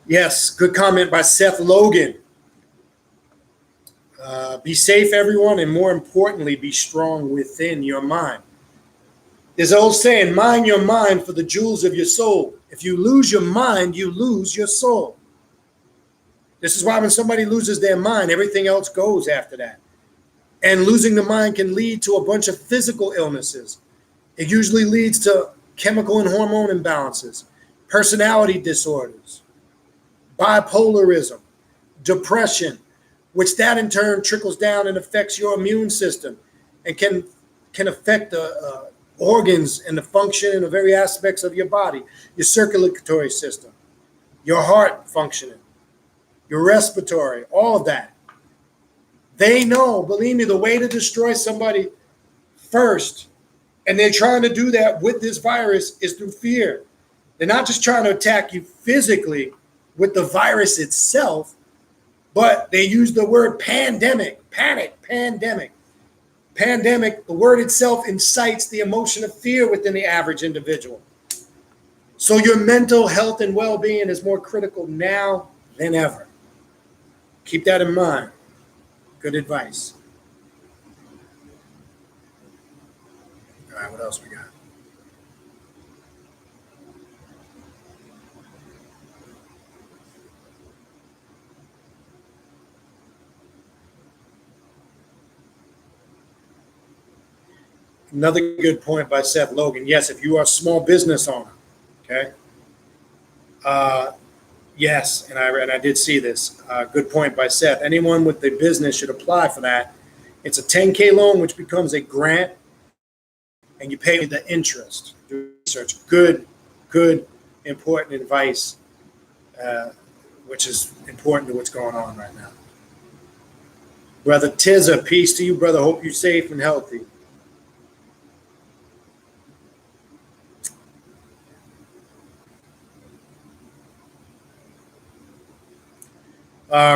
Yes, good comment by Seth Logan. Be safe, everyone, and more importantly, be strong within your mind. There's an old saying, mind your mind for the jewels of your soul. If you lose your mind, you lose your soul. This is why when somebody loses their mind, everything else goes after that. And losing the mind can lead to a bunch of physical illnesses. It usually leads to chemical and hormone imbalances, personality disorders, bipolarism, depression, which that in turn trickles down and affects your immune system and can affect the organs and the function and the very aspects of your body, your circulatory system, your heart functioning, your respiratory, all of that. They know, believe me, the way to destroy somebody first, and they're trying to do that with this virus, is through fear. They're not just trying to attack you physically with the virus itself, but they use the word pandemic, panic, pandemic. Pandemic, the word itself incites the emotion of fear within the average individual. So your mental health and well-being is more critical now than ever. Keep that in mind. Good advice. All right, what else we got? Another good point by Seth Logan. Yes, if you are a small business owner, okay. Yes, and I did see this. Good point by Seth. Anyone with a business should apply for that. It's a 10K loan, which becomes a grant, and you pay the interest. Do research. Good, important advice, which is important to what's going on right now. Brother Tizza, peace to you, brother. Hope you're safe and healthy.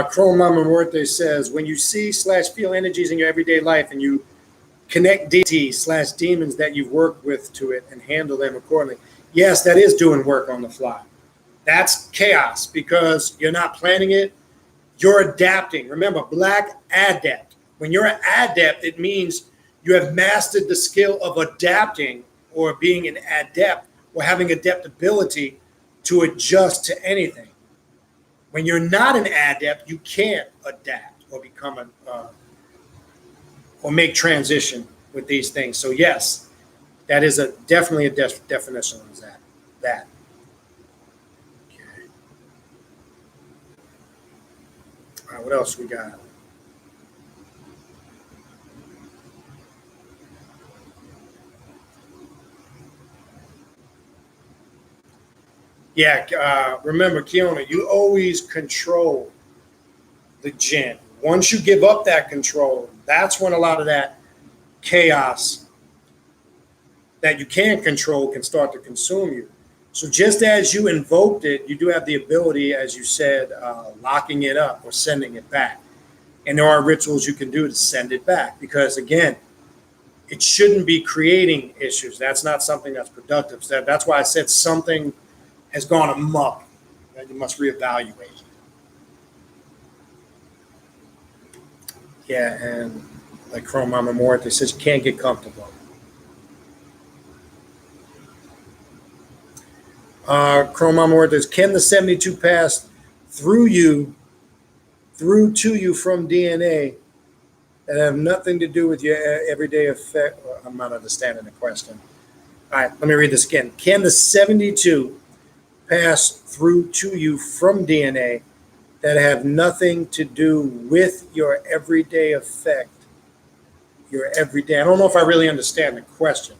Chrome Mama Muerte says, when you see/feel energies in your everyday life and you connect deities/demons that you've worked with to it and handle them accordingly. Yes, that is doing work on the fly. That's chaos because you're not planning it. You're adapting. Remember, black adept. When you're an adept, it means you have mastered the skill of adapting or being an adept or having adaptability to adjust to anything. When you're not an adept, you can't adapt or become or make transition with these things. So yes, that is definitely a definition of that. Okay. All right, what else we got? Yeah, remember, Kiona, you always control the jinn. Once you give up that control, that's when a lot of that chaos that you can't control can start to consume you. So just as you invoked it, you do have the ability, as you said, locking it up or sending it back. And there are rituals you can do to send it back because, again, it shouldn't be creating issues. That's not something that's productive. So that's why I said something has gone amok that you must reevaluate. Yeah, and like Chrome Mama Morte says, you can't get comfortable. Chrome Mama Morte says, can the 72 pass through to you from DNA that have nothing to do with your everyday effect? Well, I'm not understanding the question. All right, let me read this again. Can the 72 pass through to you from DNA that have nothing to do with your everyday effect? Your everyday. I don't know if I really understand the question.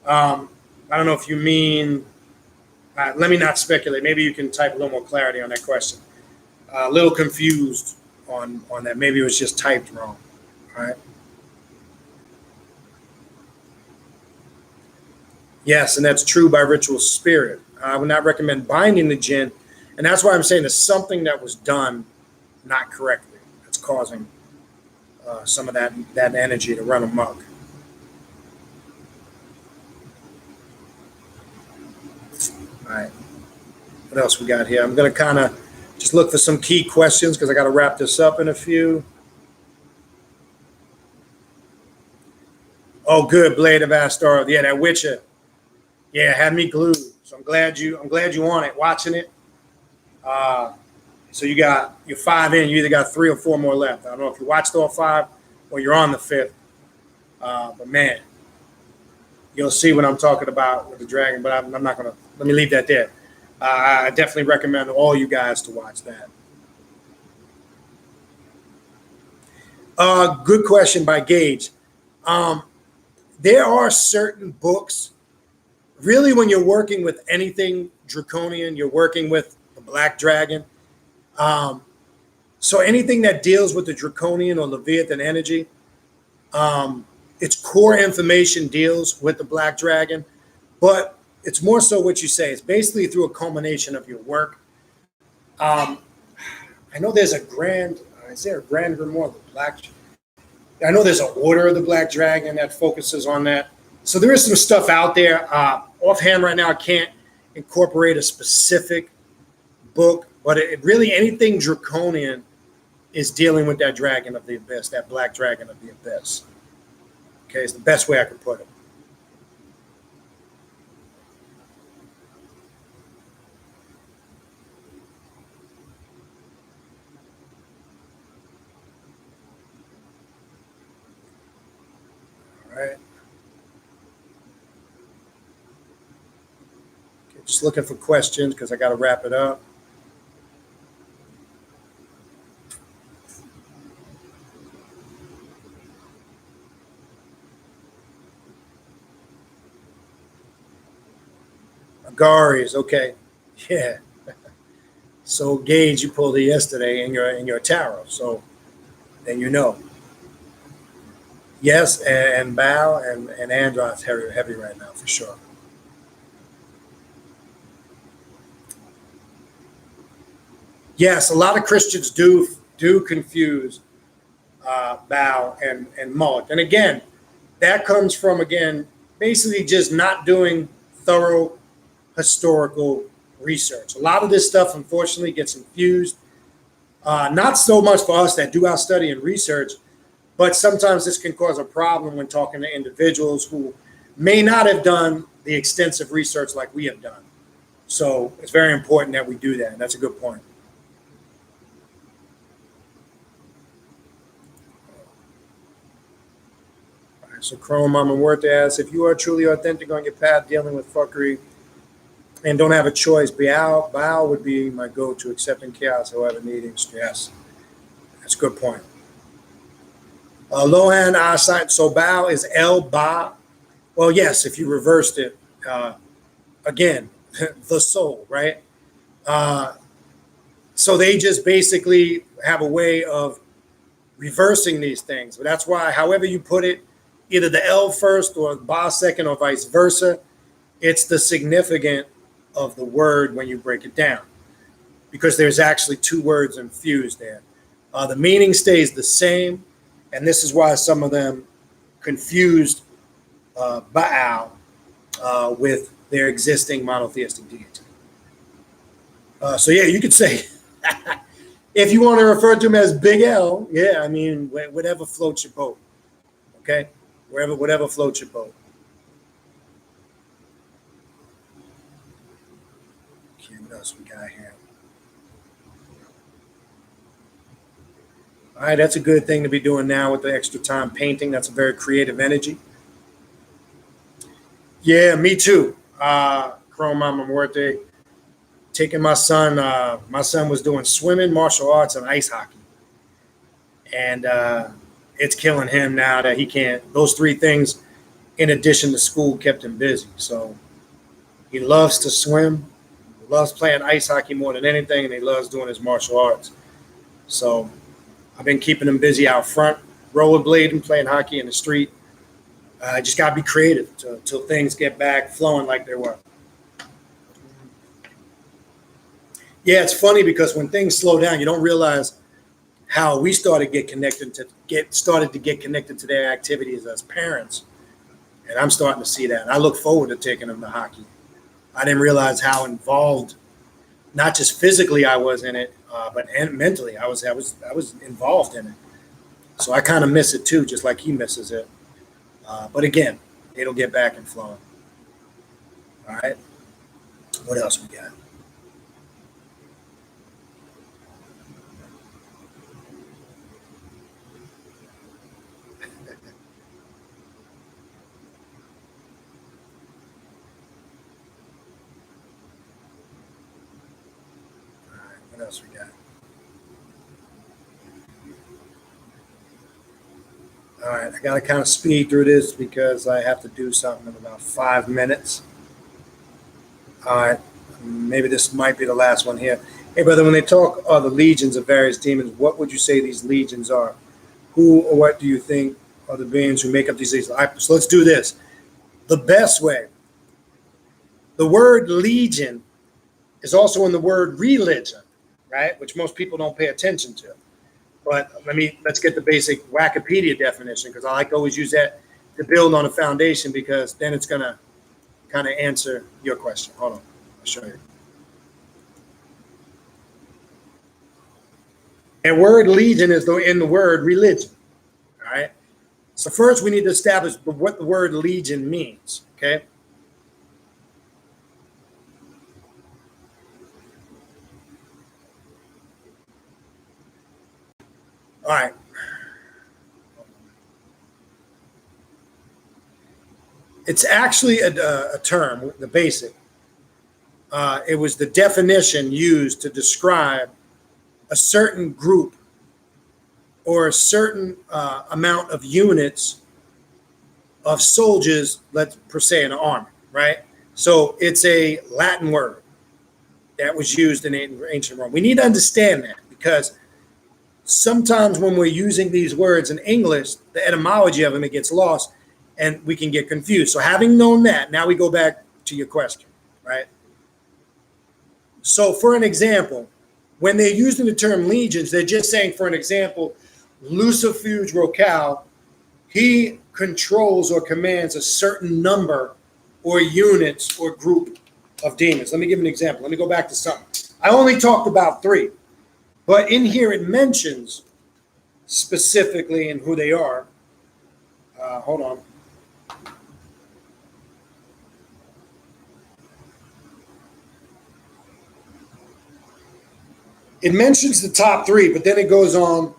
I don't know if you mean. Let me not speculate. Maybe you can type a little more clarity on that question. A little confused on that. Maybe it was just typed wrong. All right. Yes, and that's true by ritual spirit. I would not recommend binding the jinn, and that's why I'm saying there's something that was done not correctly that's causing some of that energy to run amok. All right. What else we got here? I'm going to kind of just look for some key questions because I got to wrap this up in a few. Oh, good. Blade of Astar. Yeah, that Witcher. Yeah, had me glued. So I'm glad you on it, watching it. So you're 5 in. You either got 3 or 4 more left. I don't know if you watched all 5 or you're on the 5th. But man, you'll see what I'm talking about with the dragon. But I'm not gonna. Let me leave that there. I definitely recommend all you guys to watch that. Good question by Gage. There are certain books, really, when you're working with anything draconian, you're working with the black dragon. So anything that deals with the draconian or Leviathan energy, its core information deals with the black dragon, but it's more so what you say. It's basically through a culmination of your work. I know there's is there a grand grimoire of the black? I know there's an order of the black dragon that focuses on that. So there is some stuff out there. Offhand right now, I can't incorporate a specific book, but it really, anything draconian is dealing with that dragon of the abyss, that black dragon of the abyss. Okay, it's the best way I could put it. All right. Okay, just looking for questions because I got to wrap it up. Agares, okay, yeah. So Gage, you pulled it yesterday in your tarot, so then you know. Yes, and Bao and Andron's heavy right now for sure. Yes, a lot of Christians do confuse Bao and Moloch, and again, that comes from basically just not doing thorough historical research. A lot of this stuff, unfortunately, gets infused. Not so much for us that do our study and research, but sometimes this can cause a problem when talking to individuals who may not have done the extensive research like we have done. So it's very important that we do that. And that's a good point. All right, so Chrome Mama Worth asks, if you are truly authentic on your path dealing with fuckery and don't have a choice, Baal would be my go-to, accepting chaos, however needing. Yes, that's a good point. Lohan Aside, so Baal is El Ba. Well, yes, if you reversed it, again, the soul, right? So they just basically have a way of reversing these things. But that's why, however you put it, either the L first or Ba second or vice versa, it's the significant of the word when you break it down, because there's actually 2 words infused there. The meaning stays the same, and this is why some of them confused Baal with their existing monotheistic deity. So yeah, you could say, if you want to refer to him as Big L, yeah, I mean, whatever floats your boat, okay? Whatever floats your boat. What else we got here? All right, that's a good thing to be doing now with the extra time painting. That's a very creative energy. Yeah, me too. Chrome Mama Muerte. Taking my son was doing swimming, martial arts, and ice hockey. And it's killing him now that he can't. Those 3 things, in addition to school, kept him busy. So he loves to swim, loves playing ice hockey more than anything, and he loves doing his martial arts. So I've been keeping him busy out front, rollerblading, playing hockey in the street. I just got to be creative till things get back flowing like they were. Yeah, it's funny because when things slow down, you don't realize how we started to get connected to their activities as parents. And I'm starting to see that. And I look forward to taking them to hockey. I didn't realize how involved not just physically I was in it, but and mentally I was involved in it. So I kind of miss it too, just like he misses it. But again, it'll get back and flowing. All right. What else we got? What else we got? All right, I got to kind of speed through this because I have to do something in about 5 minutes. All right, maybe this might be the last one here. Hey, brother, when they talk of the legions of various demons, what would you say these legions are? Who or what do you think are the beings who make up these legions? All right, so let's do this. The best way. The word legion is also in the word religion, right? Which most people don't pay attention to. But let's get the basic Wikipedia definition, because I like to always use that to build on a foundation, because then it's going to kind of answer your question. Hold on, I'll show you. And word legion is in the word religion. All right. So first we need to establish what the word legion means. Okay. All right. It's actually a term, the basic. It was the definition used to describe a certain group or a certain amount of units of soldiers, let's per se, in an army, right? So it's a Latin word that was used in ancient Rome. We need to understand that, because sometimes when we're using these words in English, the etymology of them, it gets lost and we can get confused. So having known that, now we go back to your question, right? So for an example, when they're using the term legions, they're just saying, for an example, Lucifer Rofocale, he controls or commands a certain number or units or group of demons. Let me give an example. Let me go back to something. I only talked about 3, but in here it mentions specifically in who they are. Hold on. It mentions the top 3, but then it goes on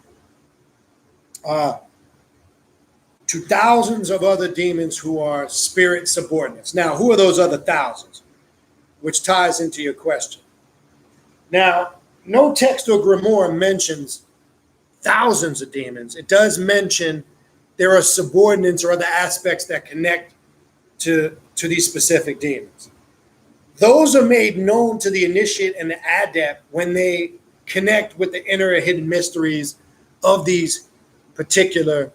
to thousands of other demons who are spirit subordinates. Now, who are those other thousands? Which ties into your question. Now, no text or grimoire mentions thousands of demons. It does mention there are subordinates or other aspects that connect to these specific demons. Those are made known to the initiate and the adept when they connect with the inner hidden mysteries of these particular,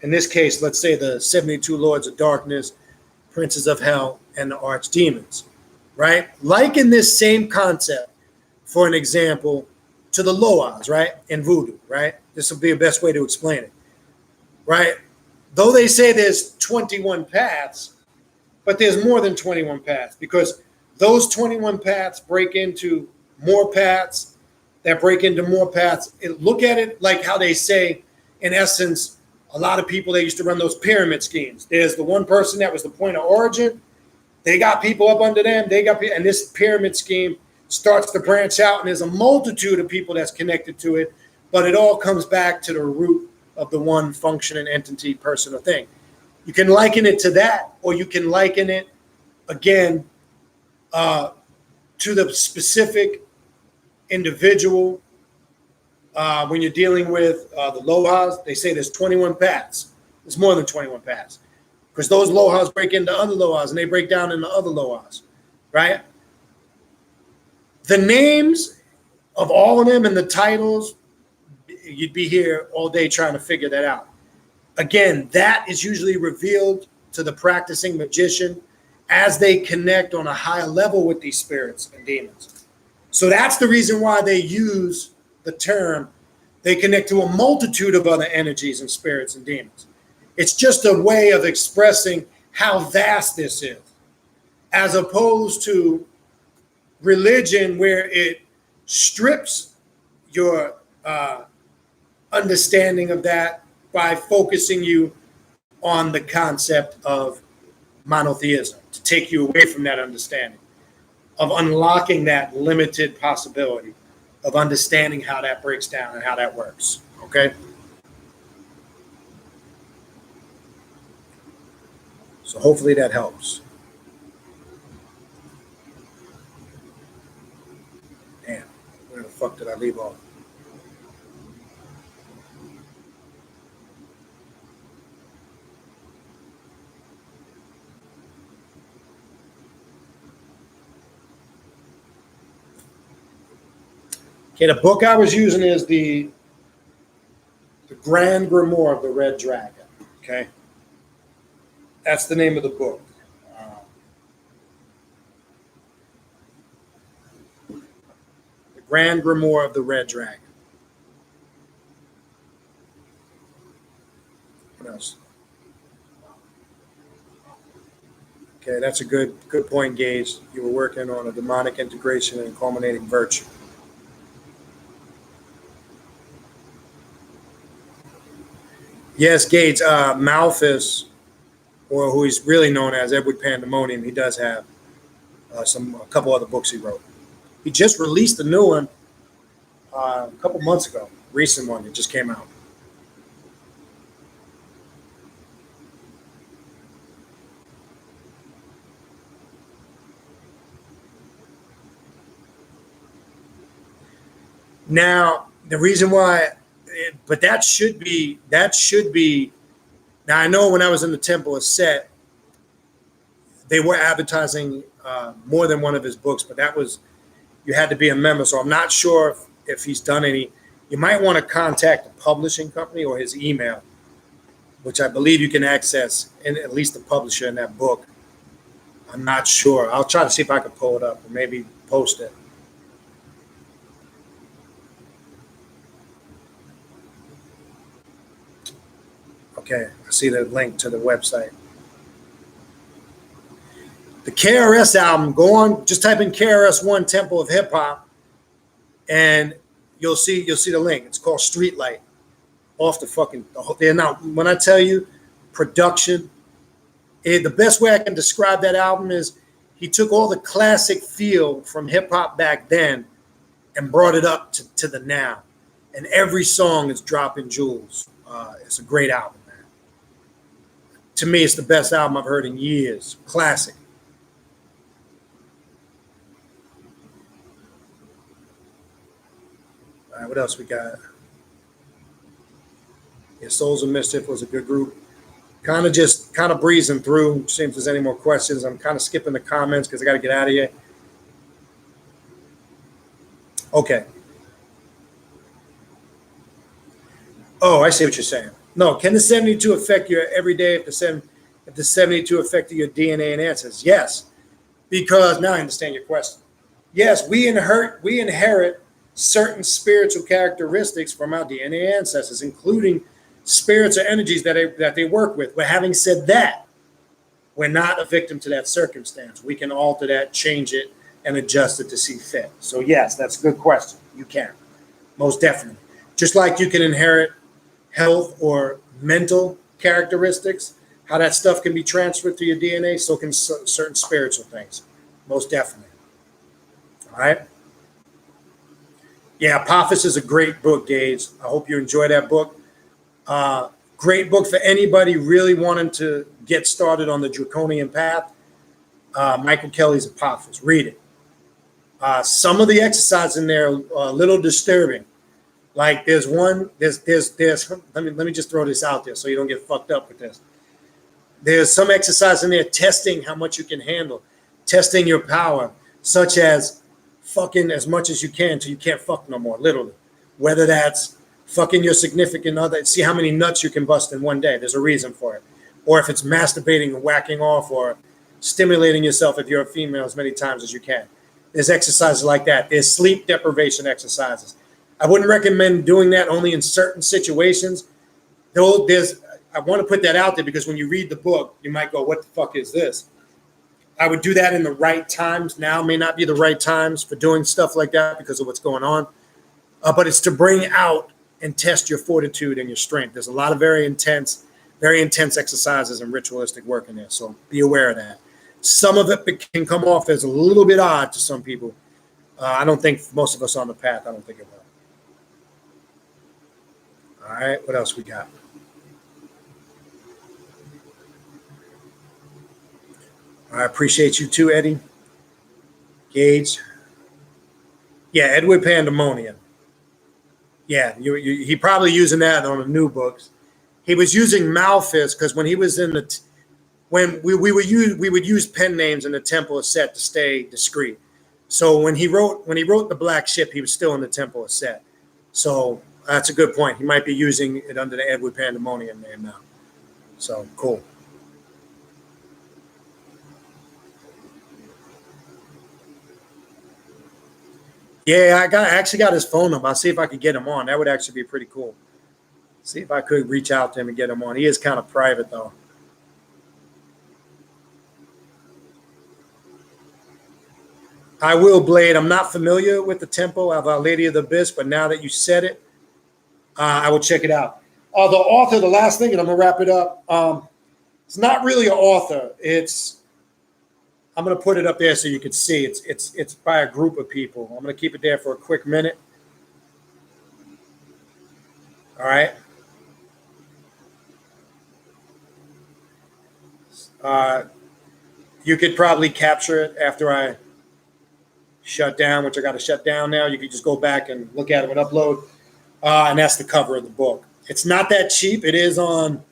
in this case, let's say the 72 lords of darkness, princes of hell, and the archdemons, right? Like in this same concept, for an example, to the Loas, right, in voodoo, right? This will be the best way to explain it, right? Though they say there's 21 paths, but there's more than 21 paths, because those 21 paths break into more paths that break into more paths. Look at it like how they say, in essence, a lot of people, they used to run those pyramid schemes. There's the one person that was the point of origin. They got people up under them. And this pyramid scheme starts to branch out, and there's a multitude of people that's connected to it, but it all comes back to the root of the one functioning entity, person, or thing. You can liken it to that, or you can liken it, again, to the specific individual. When you're dealing with the Lohas, they say there's 21 paths. There's more than 21 paths, because those Lohas break into other Lohas, and they break down into other Lohas, right? The names of all of them and the titles, you'd be here all day trying to figure that out. Again, that is usually revealed to the practicing magician as they connect on a higher level with these spirits and demons. So that's the reason why they use the term, they connect to a multitude of other energies and spirits and demons. It's just a way of expressing how vast this is. as opposed to religion where it strips your understanding of that by focusing you on the concept of monotheism, to take you away from that understanding, of unlocking that limited possibility of understanding how that breaks down and how that works. Okay? So hopefully that helps. Damn, where the fuck did I leave off? Okay, the book I was using is the Grand Grimoire of the Red Dragon. Okay, that's the name of the book. The Grand Grimoire of the Red Dragon. What else? Okay, that's a good point, Gage. You were working on a demonic integration and culminating virtue. Yes, Gage, Malthus, or who he's really known as Edward Pandemonium, he does have a couple other books he wrote. He just released a new one a couple months ago, recent one that just came out. Now, the reason why, but that should be, now I know when I was in the Temple of Set, they were advertising more than one of his books, but that was, you had to be a member. So I'm not sure if he's done any. You might want to contact the publishing company or his email, which I believe you can access, and at least the publisher in that book. I'm not sure. I'll try to see if I can pull it up or maybe post it. Okay, I see the link to the website. The KRS album, go on, just type in KRS-One Temple of Hip Hop, and you'll see the link. It's called Streetlight. Off the fucking, they're not, when I tell you production, the best way I can describe that album is he took all the classic feel from hip hop back then and brought it up to the now. And every song is dropping jewels. It's a great album, man. To me, it's the best album I've heard in years. Classic. All right, what else we got? Yeah, Souls of Mischief was a good group. Kind of breezing through. See if there's any more questions. I'm kind of skipping the comments because I got to get out of here. Okay. Oh, I see what you're saying. No, can the 72 affect your everyday if the 72 affected your DNA and ancestors? Yes, because now I understand your question. Yes, we inherit certain spiritual characteristics from our DNA ancestors, including spirits or energies that they work with. But having said that, we're not a victim to that circumstance. We can alter that, change it, and adjust it to see fit. So yes, that's a good question. You can, most definitely. Just like you can inherit health or mental characteristics, how that stuff can be transferred through your DNA, so can certain spiritual things. Most definitely. All right. Yeah, Apophis is a great book, Gage. I hope you enjoy that book. Great book for anybody really wanting to get started on the draconian path. Michael Kelly's Apophis. Read it. Some of the exercises in there are a little disturbing. Like there's let me just throw this out there so you don't get fucked up with this. There's some exercise in there testing how much you can handle, testing your power, such as fucking as much as you can till you can't fuck no more, literally. Whether that's fucking your significant other, see how many nuts you can bust in one day. There's a reason for it. Or if it's masturbating and whacking off or stimulating yourself if you're a female as many times as you can. There's exercises like that. There's sleep deprivation exercises. I wouldn't recommend doing that only in certain situations. I want to put that out there because when you read the book, you might go, what the fuck is this? I would do that in the right times. Now may not be the right times for doing stuff like that because of what's going on. But it's to bring out and test your fortitude and your strength. There's a lot of very intense exercises and ritualistic work in there. So be aware of that. Some of it can come off as a little bit odd to some people. I don't think most of us on the path, I don't think it will. All right, what else we got? I appreciate you too, Eddie. Gage. Yeah, Edward Pandemonium. Yeah, he probably using that on the new books. He was using Malphus because when he was in the when we would use pen names in the Temple of Set to stay discreet. So when he wrote the Black Ship, he was still in the Temple of Set. So that's a good point. He might be using it under the Edward Pandemonium name now. So cool. Yeah, I actually got his phone number. I'll see if I could get him on. That would actually be pretty cool. See if I could reach out to him and get him on. He is kind of private, though. I will, Blade. I'm not familiar with the Temple of Our Lady of the Abyss, but now that you said it, I will check it out. The author, the last thing, and I'm going to wrap it up. It's not really an author. I'm going to put it up there so you can see. It's by a group of people. I'm going to keep it there for a quick minute. All right. You could probably capture it after I shut down, which I got to shut down now. You could just go back and look at it and upload. And that's the cover of the book. It's not that cheap. It is on.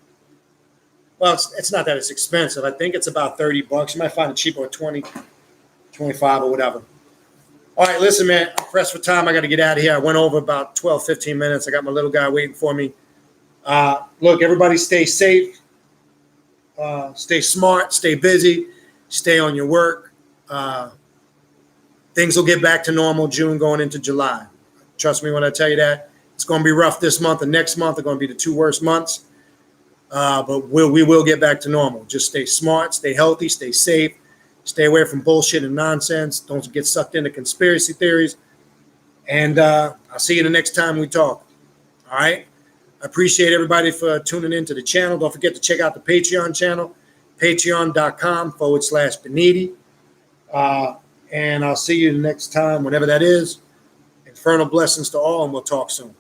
Well, it's not that it's expensive. I think it's about $30. You might find it cheaper at 20, 25 or whatever. All right, listen, man, I'm pressed for time. I got to get out of here. I went over about 12, 15 minutes. I got my little guy waiting for me. Look, everybody stay safe. Stay smart. Stay busy. Stay on your work. Things will get back to normal June going into July. Trust me when I tell you that. It's going to be rough this month and next month are going to be the two worst months. But we will get back to normal. Just stay smart, stay healthy, stay safe, stay away from bullshit and nonsense. Don't get sucked into conspiracy theories. And I'll see you the next time we talk. All right? I appreciate everybody for tuning into the channel. Don't forget to check out the Patreon channel, patreon.com/Beniti. And I'll see you the next time, whenever that is. Infernal blessings to all, and we'll talk soon.